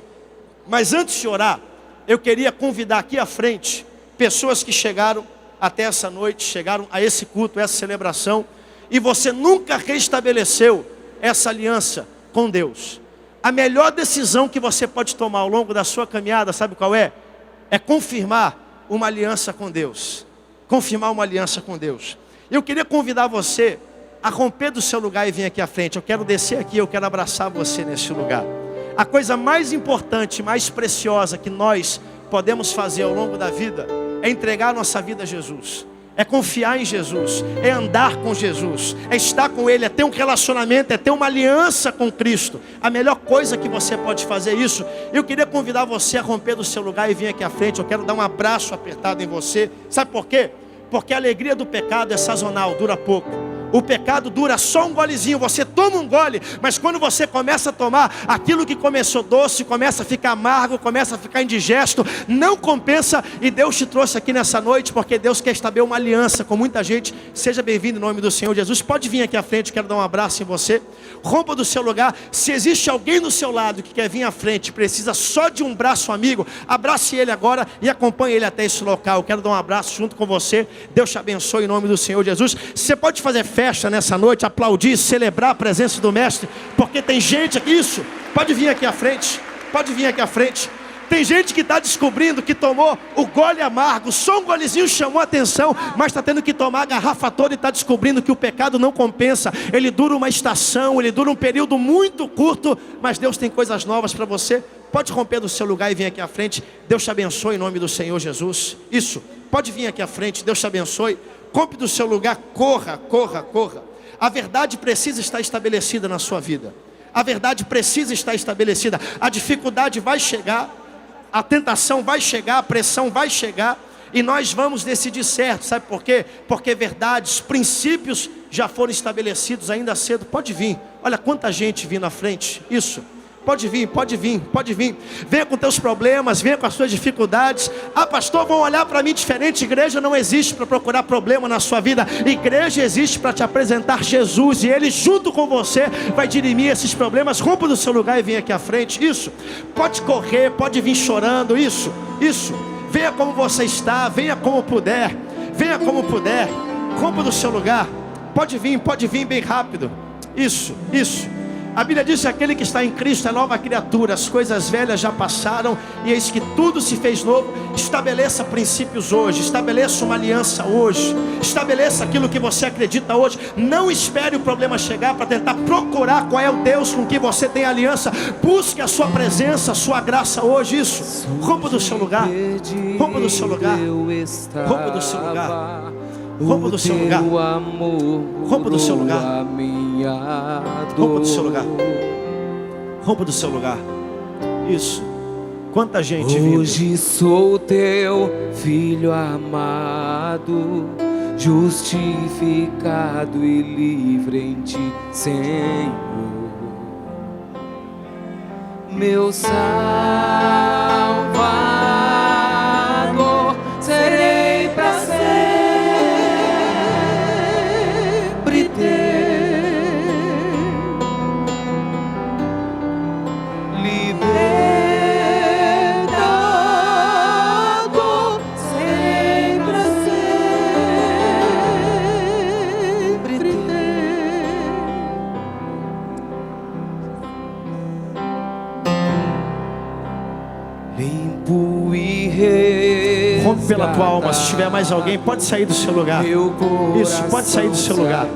Mas antes de orar, eu queria convidar aqui à frente pessoas que chegaram até essa noite, chegaram a esse culto, essa celebração, e você nunca restabeleceu essa aliança com Deus. A melhor decisão que você pode tomar ao longo da sua caminhada, sabe qual é? É confirmar uma aliança com Deus. Confirmar uma aliança com Deus. Eu queria convidar você a romper do seu lugar e vir aqui à frente. Eu quero descer aqui, eu quero abraçar você nesse lugar. A coisa mais importante, mais preciosa que nós podemos fazer ao longo da vida é entregar a nossa vida a Jesus. É confiar em Jesus, é andar com Jesus, é estar com Ele, é ter um relacionamento, é ter uma aliança com Cristo. A melhor coisa que você pode fazer é isso. Eu queria convidar você a romper do seu lugar e vir aqui à frente. Eu quero dar um abraço apertado em você. Sabe por quê? Porque a alegria do pecado é sazonal, dura pouco. O pecado dura só um golezinho, você toma um gole, mas quando você começa a tomar, aquilo que começou doce, começa a ficar amargo, começa a ficar indigesto, não compensa. E Deus te trouxe aqui nessa noite, porque Deus quer estabelecer uma aliança com muita gente. Seja bem-vindo em nome do Senhor Jesus. Pode vir aqui à frente, quero dar um abraço em você. Rompa do seu lugar. Se existe alguém do seu lado que quer vir à frente, precisa só de um braço amigo, abrace ele agora e acompanhe ele até esse local. Eu quero dar um abraço junto com você. Deus te abençoe em nome do Senhor Jesus. Você pode fazer festa nessa noite, aplaudir, celebrar a presença do Mestre, porque tem gente aqui, isso, pode vir aqui à frente, pode vir aqui à frente. Tem gente que está descobrindo que tomou o gole amargo, só um golezinho chamou a atenção, mas está tendo que tomar a garrafa toda e está descobrindo que o pecado não compensa. Ele dura uma estação, ele dura um período muito curto, mas Deus tem coisas novas para você. Pode romper do seu lugar e vir aqui à frente. Deus te abençoe em nome do Senhor Jesus. Isso, pode vir aqui à frente, Deus te abençoe. Rompe do seu lugar, corra, corra, corra. A verdade precisa estar estabelecida na sua vida. A verdade precisa estar estabelecida. A dificuldade vai chegar, a tentação vai chegar, a pressão vai chegar, e nós vamos decidir certo. Sabe por quê? Porque verdades, princípios já foram estabelecidos ainda cedo. Pode vir, olha quanta gente vindo à frente. Isso, pode vir, pode vir, pode vir. Venha com teus problemas, venha com as suas dificuldades. Ah, pastor, vão olhar para mim diferente. Igreja não existe para procurar problema na sua vida. Igreja existe para te apresentar Jesus, e Ele junto com você vai dirimir esses problemas. Rompa do seu lugar e venha aqui à frente. Isso, pode correr, pode vir chorando. Isso, isso. Venha como você está, venha como puder. Venha como puder. Rompa do seu lugar. Pode vir bem rápido. Isso, isso. A Bíblia diz que aquele que está em Cristo é nova criatura. As coisas velhas já passaram e eis que tudo se fez novo. Estabeleça princípios hoje. Estabeleça uma aliança hoje. Estabeleça aquilo que você acredita hoje. Não espere o problema chegar para tentar procurar qual é o Deus com que você tem aliança. Busque a sua presença, a sua graça hoje. Isso. Rompa do seu lugar. Rompa do seu lugar. Rompa do seu lugar. Rompa do seu lugar. Rompa do seu lugar. Rompa do seu lugar. Rompa do seu lugar. Isso. Quanta gente vindo. Hoje sou teu filho amado, justificado e livre em ti, Senhor. Meu Salvador, serei para sempre teu. Libertador, serei para sempre teu. Limpo e Rompe pela tua alma. Se tiver mais alguém, pode sair do seu lugar. Isso, pode sair do seu lugar.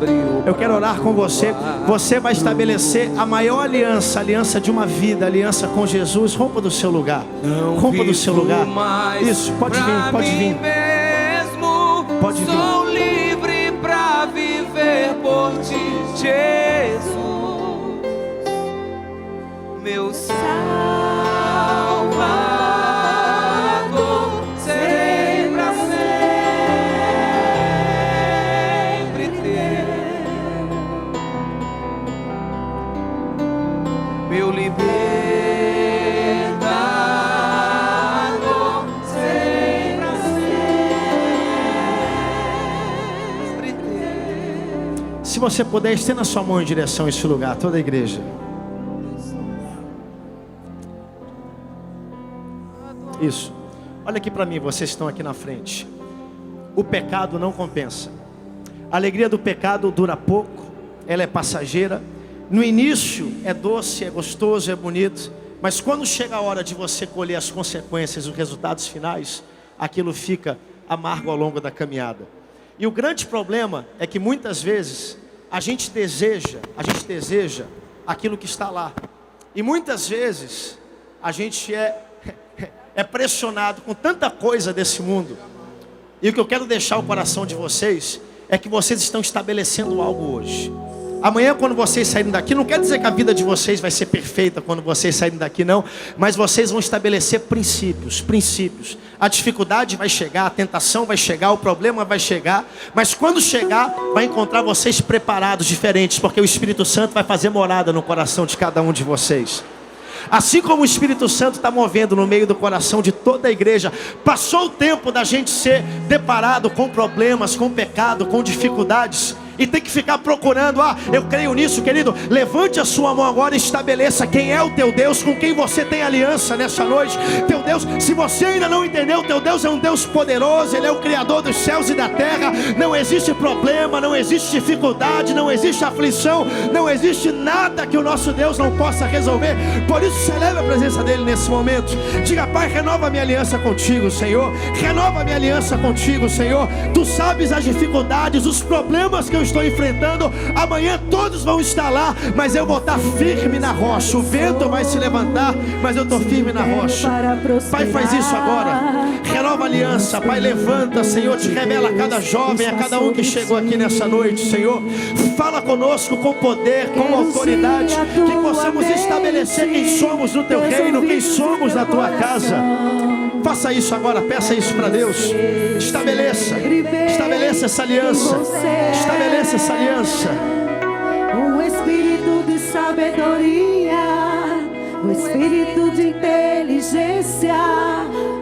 Eu quero orar com você. Você vai estabelecer a maior aliança, a aliança de uma vida, a aliança com Jesus. Rompa do seu lugar. Rompa do seu lugar. Isso, pode vir, pode vir. Pode vir. Sou livre para viver por ti, Jesus, meu Salvador, serei para sempre teu. meu libertador, sempre teu. Se você puder, estenda sua mão em direção a esse lugar, toda a igreja. Isso. Olha aqui para mim, vocês estão aqui na frente. O pecado não compensa. A alegria do pecado dura pouco, ela é passageira. No início é doce, é gostoso, é bonito, mas quando chega a hora de você colher as consequências, os resultados finais, aquilo fica amargo ao longo da caminhada. E o grande problema é que muitas vezes a gente deseja aquilo que está lá. E muitas vezes a gente é pressionado com tanta coisa desse mundo. E o que eu quero deixar o coração de vocês é que vocês estão estabelecendo algo hoje. Amanhã, quando vocês saírem daqui, não quer dizer que a vida de vocês vai ser perfeita quando vocês saírem daqui, não. Mas vocês vão estabelecer princípios. A dificuldade vai chegar, a tentação vai chegar, o problema vai chegar. Mas quando chegar, vai encontrar vocês preparados, diferentes. Porque o Espírito Santo vai fazer morada no coração de cada um de vocês. Assim como o Espírito Santo está movendo no meio do coração de toda a igreja. Passou o tempo da gente ser deparado com problemas, com pecado, com dificuldades, e tem que ficar procurando, eu creio nisso, querido. Levante a sua mão agora e estabeleça quem é o teu Deus, com quem você tem aliança nessa noite. Teu Deus, se você ainda não entendeu, teu Deus é um Deus poderoso. Ele é o Criador dos céus e da terra. Não existe problema, não existe dificuldade, não existe aflição, não existe nada que o nosso Deus não possa resolver. Por isso celebra a presença dele nesse momento. Diga: Pai, renova a minha aliança contigo, Senhor. Renova a minha aliança contigo, Senhor. Tu sabes as dificuldades, os problemas que eu estou enfrentando. Amanhã todos vão estar lá, mas eu vou estar firme na rocha. O vento vai se levantar, mas eu estou firme na rocha. Pai, faz isso agora. Renova a aliança, Pai. Levanta, Senhor. Te revela a cada jovem, a cada um que chegou aqui nessa noite, Senhor. Fala conosco com poder, com autoridade, que possamos estabelecer quem somos no teu reino, quem somos na tua casa. Faça isso agora, peça isso para Deus. Estabeleça essa aliança. Estabeleça essa aliança. O espírito de sabedoria, o espírito de inteligência,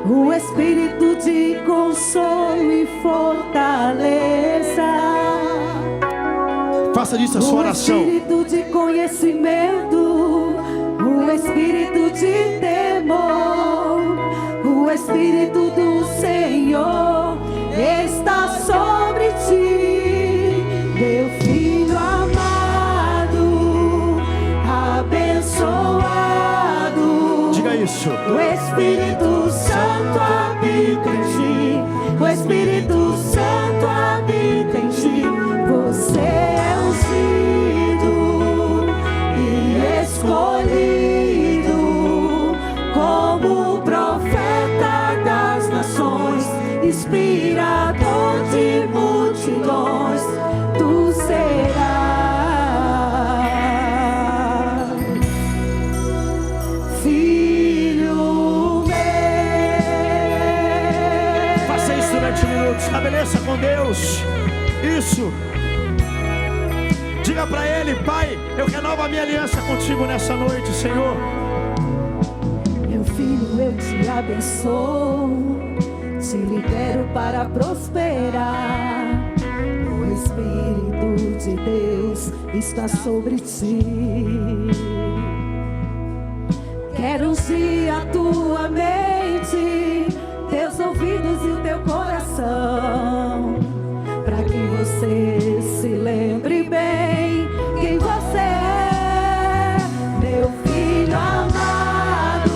o espírito de consolo e fortaleza. Faça disso a sua oração. O espírito de conhecimento, o espírito de temor, o espírito do Senhor está sobre ti, meu filho amado, abençoado. Diga isso. O Espírito Santo habita em ti, o Espírito Santo habita em ti. Você é ungido e escolhido como profeta das nações, inspirador de multidões, tu serás filho meu. Faça isso durante um minuto. Estabeleça com Deus. Isso. Diga para Ele: Pai, eu renovo a minha aliança contigo nessa noite, Senhor. Meu filho, eu te abençoo, te libero para prosperar. O Espírito de Deus está sobre ti. Quero ungir a tua mente, teus ouvidos e o teu coração, para que você se lembre bem quem você é, meu filho amado,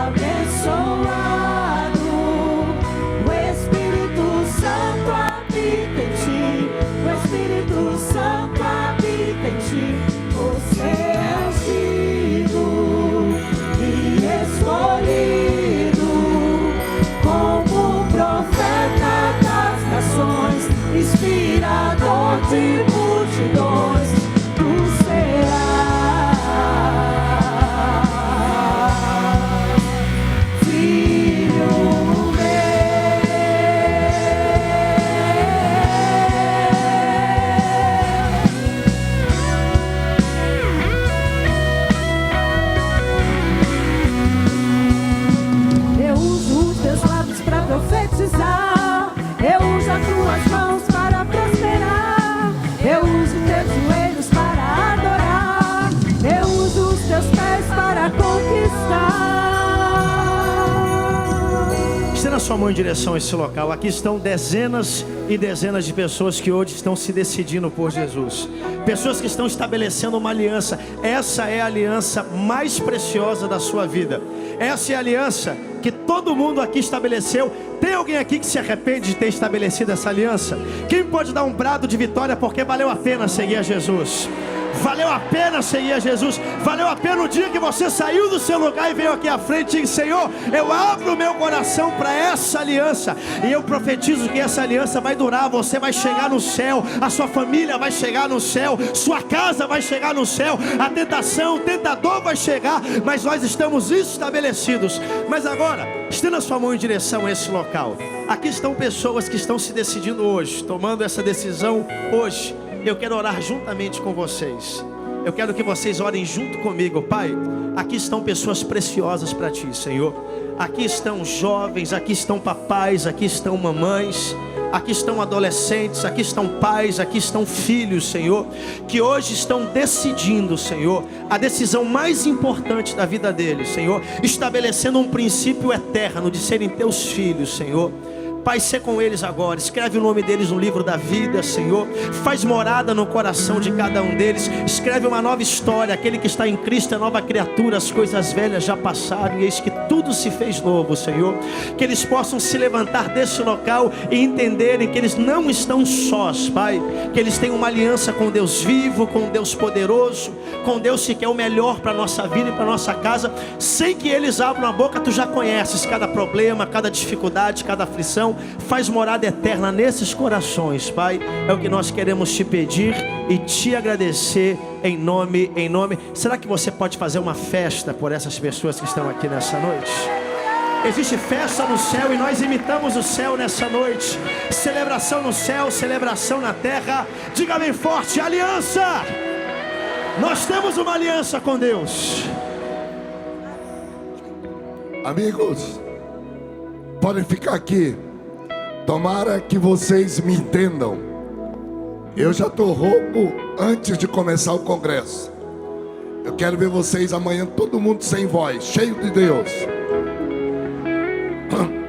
abençoado. O Espírito Santo habita em ti, o Espírito Santo habita em ti. Você é ungido e escolhido como profeta das nações, inspirador de multidões, tu serás filho meu. sua mão em direção a esse local. Aqui estão dezenas e dezenas de pessoas que hoje estão se decidindo por Jesus. Pessoas que estão estabelecendo uma aliança. Essa é a aliança mais preciosa da sua vida. Essa é a aliança que todo mundo aqui estabeleceu. Tem alguém aqui que se arrepende de ter estabelecido essa aliança? Quem pode dar um brado de vitória porque valeu a pena seguir a Jesus? Valeu a pena seguir a Jesus. Valeu a pena o dia que você saiu do seu lugar e veio aqui à frente e disse: Senhor, eu abro o meu coração para essa aliança. E eu profetizo que essa aliança vai durar. Você vai chegar no céu, a sua família vai chegar no céu, sua casa vai chegar no céu. A tentação, o tentador vai chegar, mas nós estamos estabelecidos. Mas agora, estenda a sua mão em direção a esse local. Aqui estão pessoas que estão se decidindo hoje, tomando essa decisão hoje. Eu quero orar juntamente com vocês. Eu quero que vocês orem junto comigo. Pai, aqui estão pessoas preciosas para Ti, Senhor. Aqui estão jovens, aqui estão papais, aqui estão mamães, aqui estão adolescentes, aqui estão pais, aqui estão filhos, Senhor, que hoje estão decidindo, Senhor, a decisão mais importante da vida deles, Senhor, estabelecendo um princípio eterno de serem Teus filhos, Senhor. Pai, sê com eles agora, escreve o nome deles no livro da vida, Senhor, faz morada no coração de cada um deles, escreve uma nova história. Aquele que está em Cristo é nova criatura, as coisas velhas já passaram e eis que tudo se fez novo, Senhor. Que eles possam se levantar desse local e entenderem que eles não estão sós, Pai, que eles têm uma aliança com Deus vivo, com Deus poderoso, com Deus que quer o melhor para a nossa vida e para a nossa casa. Sem que eles abram a boca, Tu já conheces cada problema, cada dificuldade, cada aflição. Faz morada eterna nesses corações, Pai. É o que nós queremos Te pedir e Te agradecer em nome. Será que você pode fazer uma festa por essas pessoas que estão aqui nessa noite? Existe festa no céu e nós imitamos o céu nessa noite. Celebração no céu, celebração na terra. Diga bem forte: aliança! Nós temos uma aliança com Deus. Amigos, podem ficar aqui. Tomara que vocês me entendam. Eu já estou rouco antes de começar o congresso. Eu quero ver vocês amanhã, todo mundo sem voz, cheio de Deus.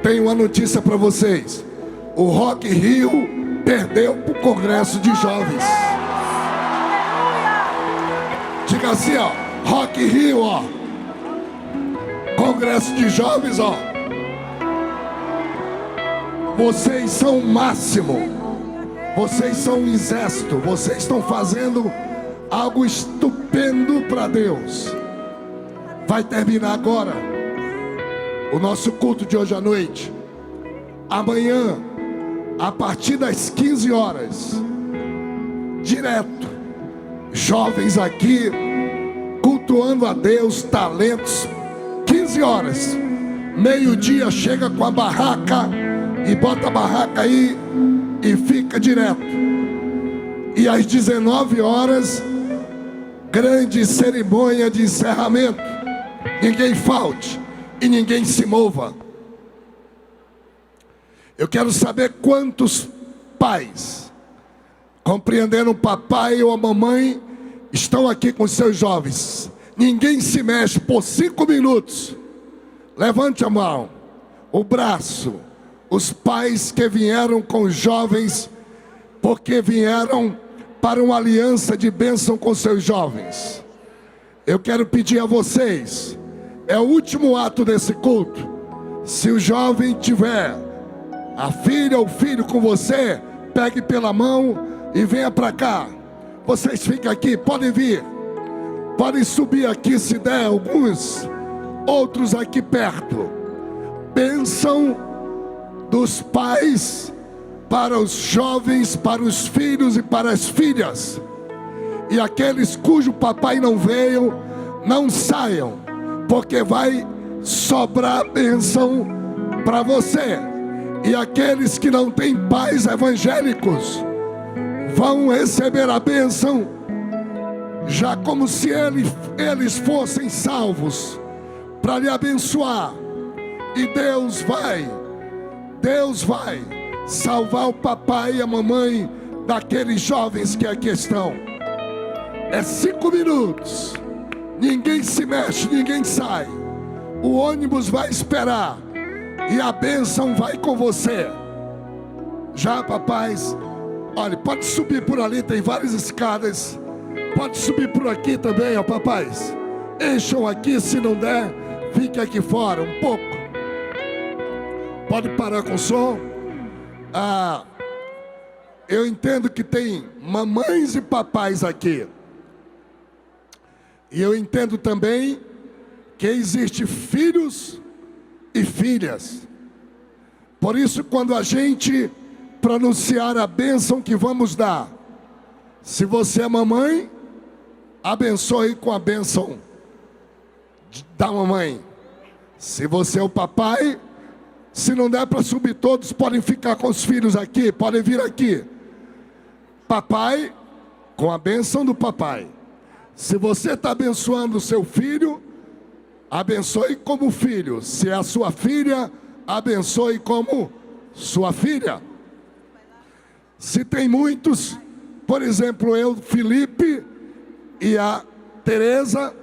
Tenho uma notícia para vocês. O Rock Rio perdeu para o congresso de jovens. Diga assim, ó: Rock Rio, ó. Congresso de jovens, ó. Vocês são o máximo. Vocês são um exército. Vocês estão fazendo algo estupendo para Deus. Vai terminar agora o nosso culto de hoje à noite. Amanhã, a partir das 15 horas, direto, jovens aqui cultuando a Deus, talentos. 15 horas, meio-dia, chega com a barraca e bota a barraca aí e fica direto. E às 19 horas, grande cerimônia de encerramento. Ninguém falte e ninguém se mova. Eu quero saber quantos pais, compreendendo o papai ou a mamãe, estão aqui com seus jovens. Ninguém se mexe por 5 minutos. Levante a mão, o braço. Os pais que vieram com os jovens, porque vieram para uma aliança de bênção com seus jovens. Eu quero pedir a vocês, é o último ato desse culto. Se o jovem tiver a filha ou o filho com você, pegue pela mão e venha para cá. Vocês ficam aqui, podem vir. Podem subir aqui se der, alguns. Outros aqui perto. Bênção dos pais para os jovens, para os filhos e para as filhas. E aqueles cujo papai não veio, não saiam, porque vai sobrar bênção para você. E aqueles que não têm pais evangélicos vão receber a bênção já como se eles fossem salvos, para lhe abençoar. E Deus vai salvar o papai e a mamãe daqueles jovens que aqui estão. É 5 minutos. Ninguém se mexe, ninguém sai. O ônibus vai esperar. e a bênção vai com você. Já, papais, olha, pode subir por ali, tem várias escadas. Pode subir por aqui também, ó, papais. Encham aqui, se não der, fique aqui fora um pouco. Pode parar com o som. Eu entendo que tem mamães e papais aqui. E eu entendo também que existe filhos e filhas. Por isso, quando a gente pronunciar a bênção que vamos dar, se você é mamãe, abençoe com a bênção da mamãe. Se você é o papai, se não der para subir todos, podem ficar com os filhos aqui, podem vir aqui. Papai, com a bênção do papai. Se você está abençoando o seu filho, abençoe como filho. Se é a sua filha, abençoe como sua filha. Se tem muitos, por exemplo, eu, Felipe e a Tereza,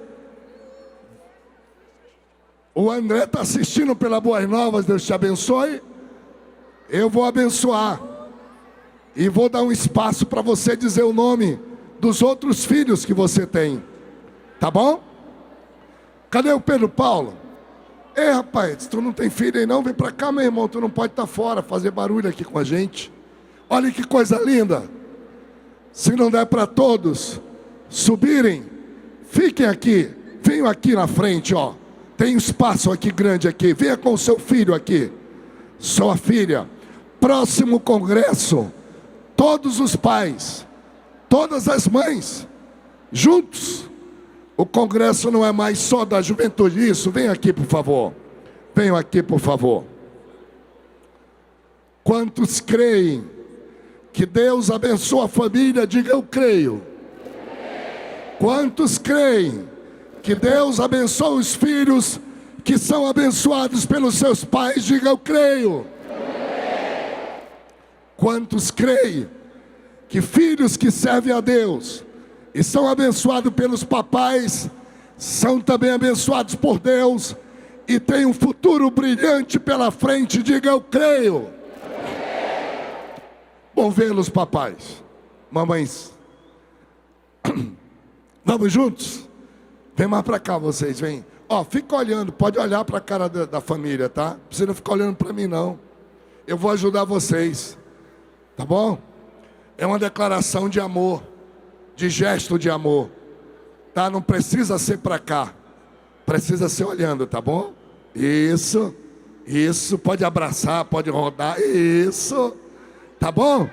o André está assistindo pela Boas Novas, Deus te abençoe. Eu vou abençoar e vou dar um espaço para você dizer o nome dos outros filhos que você tem, tá bom? Cadê o Pedro Paulo? Ei, rapaz, tu não tem filho aí não? Vem pra cá, meu irmão, tu não pode estar fora, fazer barulho aqui com a gente. Olha que coisa linda. Se não der para todos subirem, fiquem aqui, venham aqui na frente, ó. Tem espaço aqui grande aqui, venha com o seu filho aqui, sua filha. Próximo congresso, todos os pais, todas as mães, juntos. O congresso não é mais só da juventude. Isso, vem aqui por favor. Venham aqui por favor. Quantos creem que Deus abençoa a família? Diga eu creio. Quantos creem que Deus abençoa os filhos que são abençoados pelos seus pais? Diga eu creio. Quantos creem que filhos que servem a Deus e são abençoados pelos papais, são também abençoados por Deus e têm um futuro brilhante pela frente? Diga eu creio. Bom vê-los, papais, mamães. Vamos juntos? Vem mais para cá vocês, vem. Ó, fica olhando, pode olhar para a cara da família, tá? Não precisa ficar olhando para mim não. Eu vou ajudar vocês, tá bom? É uma declaração de amor, de gesto de amor, tá? Não precisa ser para cá, precisa ser olhando, tá bom? Isso, pode abraçar, pode rodar, isso, tá bom?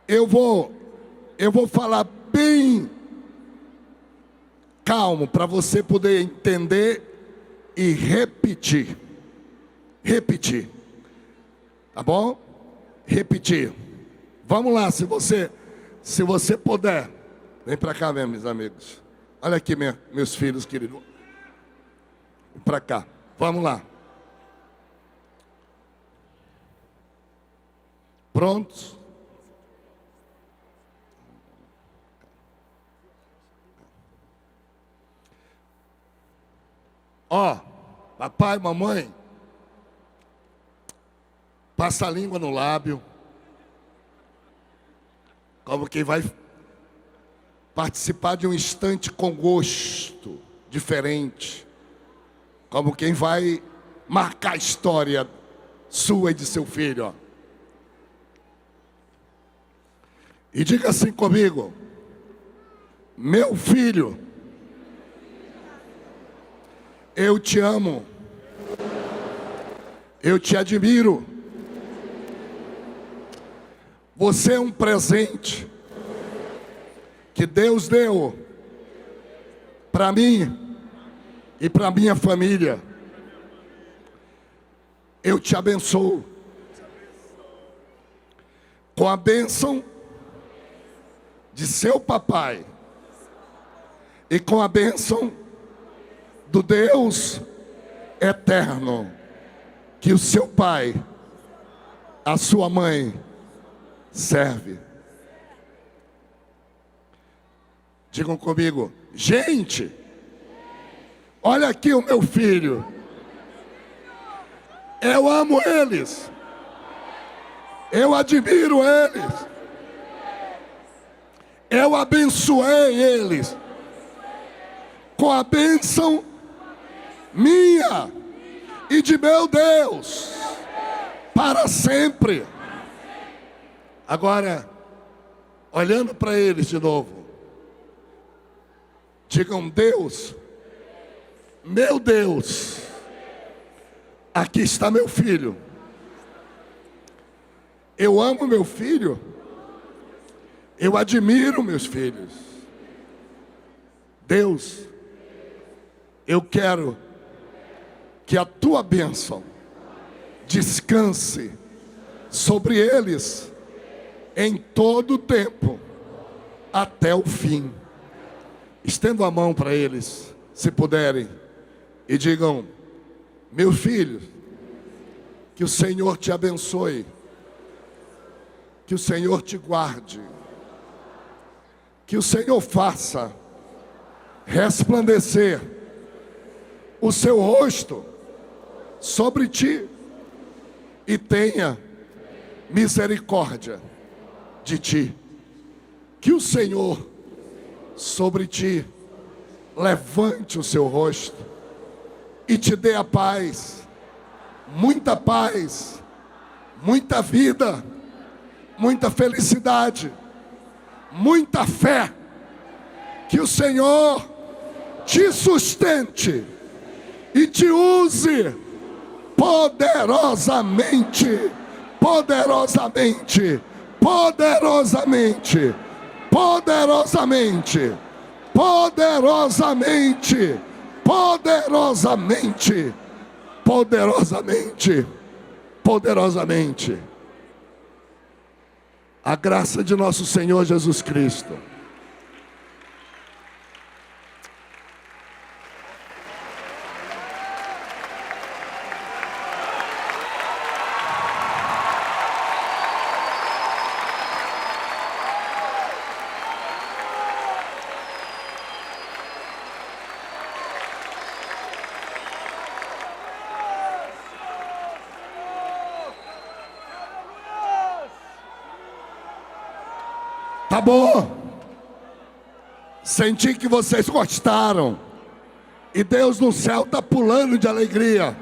Eu vou falar bem calmo para você poder entender e repetir, tá bom? Repetir. Vamos lá, se você puder. Vem para cá mesmo, meus amigos. Olha aqui, meus filhos queridos. Vem para cá. Vamos lá. Prontos? Ó, papai, mamãe, passa a língua no lábio, como quem vai participar de um instante com gosto diferente, como quem vai marcar a história sua e de seu filho, ó. E diga assim comigo: meu filho, eu te amo, eu te admiro, você é um presente que Deus deu para mim e para minha família. Eu te abençoo com a bênção de seu papai e com a bênção do Deus eterno que o seu pai, a sua mãe serve. Digam comigo: gente, olha aqui o meu filho, Eu amo eles. Eu admiro eles. Eu abençoei eles com a bênção minha e de meu Deus para sempre. Agora, olhando para eles de novo, digam: Deus, meu Deus, aqui está meu filho. Eu amo meu filho. Eu admiro meus filhos. Deus, eu quero que a tua bênção descanse sobre eles em todo o tempo, até o fim. Estendo a mão para eles, se puderem, e digam: meus filhos, que o Senhor te abençoe, que o Senhor te guarde, que o Senhor faça resplandecer o seu rosto sobre ti e tenha misericórdia de ti. Que o Senhor sobre ti levante o seu rosto e te dê a paz, muita vida, muita felicidade, muita fé. Que o Senhor te sustente e te use poderosamente, poderosamente, poderosamente, poderosamente, poderosamente, poderosamente, poderosamente, poderosamente. A graça de nosso Senhor Jesus Cristo, tá bom? Senti que vocês gostaram. E Deus no céu está pulando de alegria.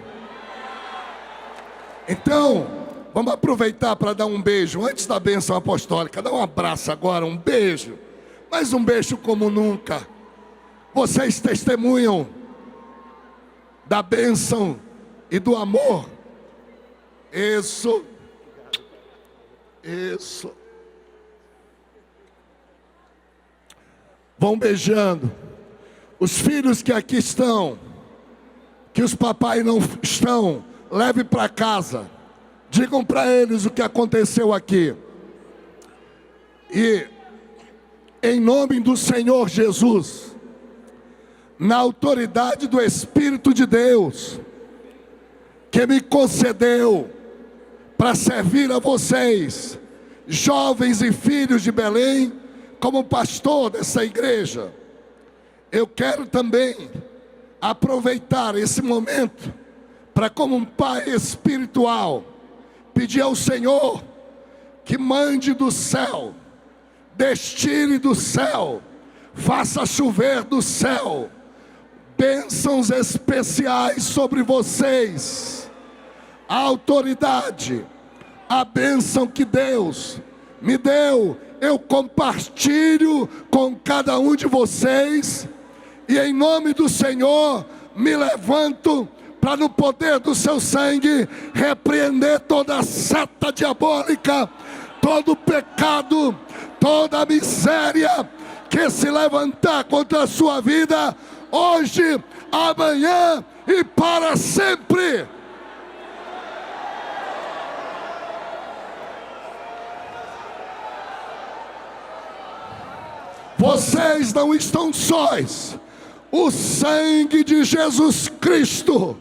Então, vamos aproveitar para dar um beijo antes da bênção apostólica. Dá um abraço agora, um beijo. Mas um beijo como nunca. Vocês testemunham da bênção e do amor. Isso. Vão beijando. Os filhos que aqui estão, que os papais não estão, leve para casa. Digam para eles o que aconteceu aqui. E em nome do Senhor Jesus, na autoridade do Espírito de Deus, que me concedeu para servir a vocês, jovens e filhos de Belém, como pastor dessa igreja, eu quero também aproveitar esse momento para, como um pai espiritual, pedir ao Senhor que mande do céu, destile do céu, faça chover do céu bênçãos especiais sobre vocês. A autoridade, a bênção que Deus me deu, eu compartilho com cada um de vocês. E em nome do Senhor, me levanto para, no poder do seu sangue, repreender toda seta diabólica, todo pecado, toda miséria que se levantar contra a sua vida, hoje, amanhã e para sempre. Vocês não estão sós. O sangue de Jesus Cristo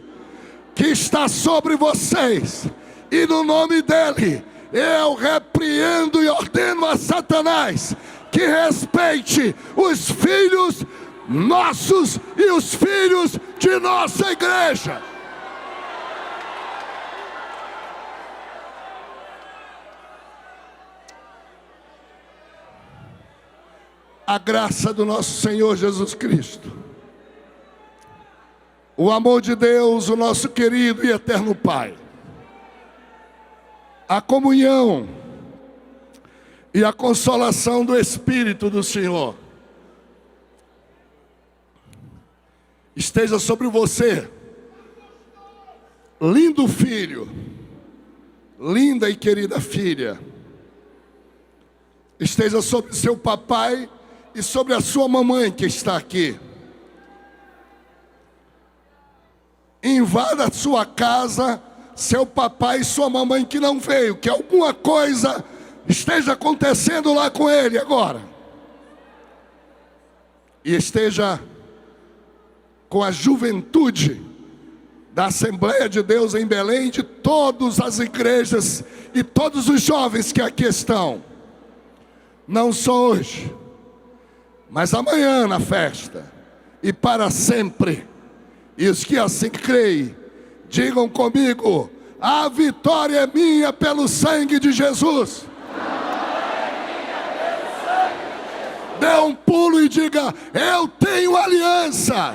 que está sobre vocês, e no nome dele eu repreendo e ordeno a Satanás que respeite os filhos nossos e os filhos de nossa igreja. a graça do nosso Senhor Jesus Cristo, o amor de Deus, o nosso querido e eterno Pai, a comunhão e a consolação do Espírito do Senhor esteja sobre você, lindo filho, linda e querida filha. Esteja sobre seu papai e sobre a sua mamãe que está aqui. Invada a sua casa, seu papai e sua mamãe que não veio, que alguma coisa esteja acontecendo lá com ele agora. E esteja com a juventude da Assembleia de Deus em Belém, de todas as igrejas e todos os jovens que aqui estão. Não só hoje, mas amanhã na festa e para sempre. E os que assim creem, digam comigo: a vitória é minha pelo sangue de Jesus. Dê um pulo e diga: eu tenho aliança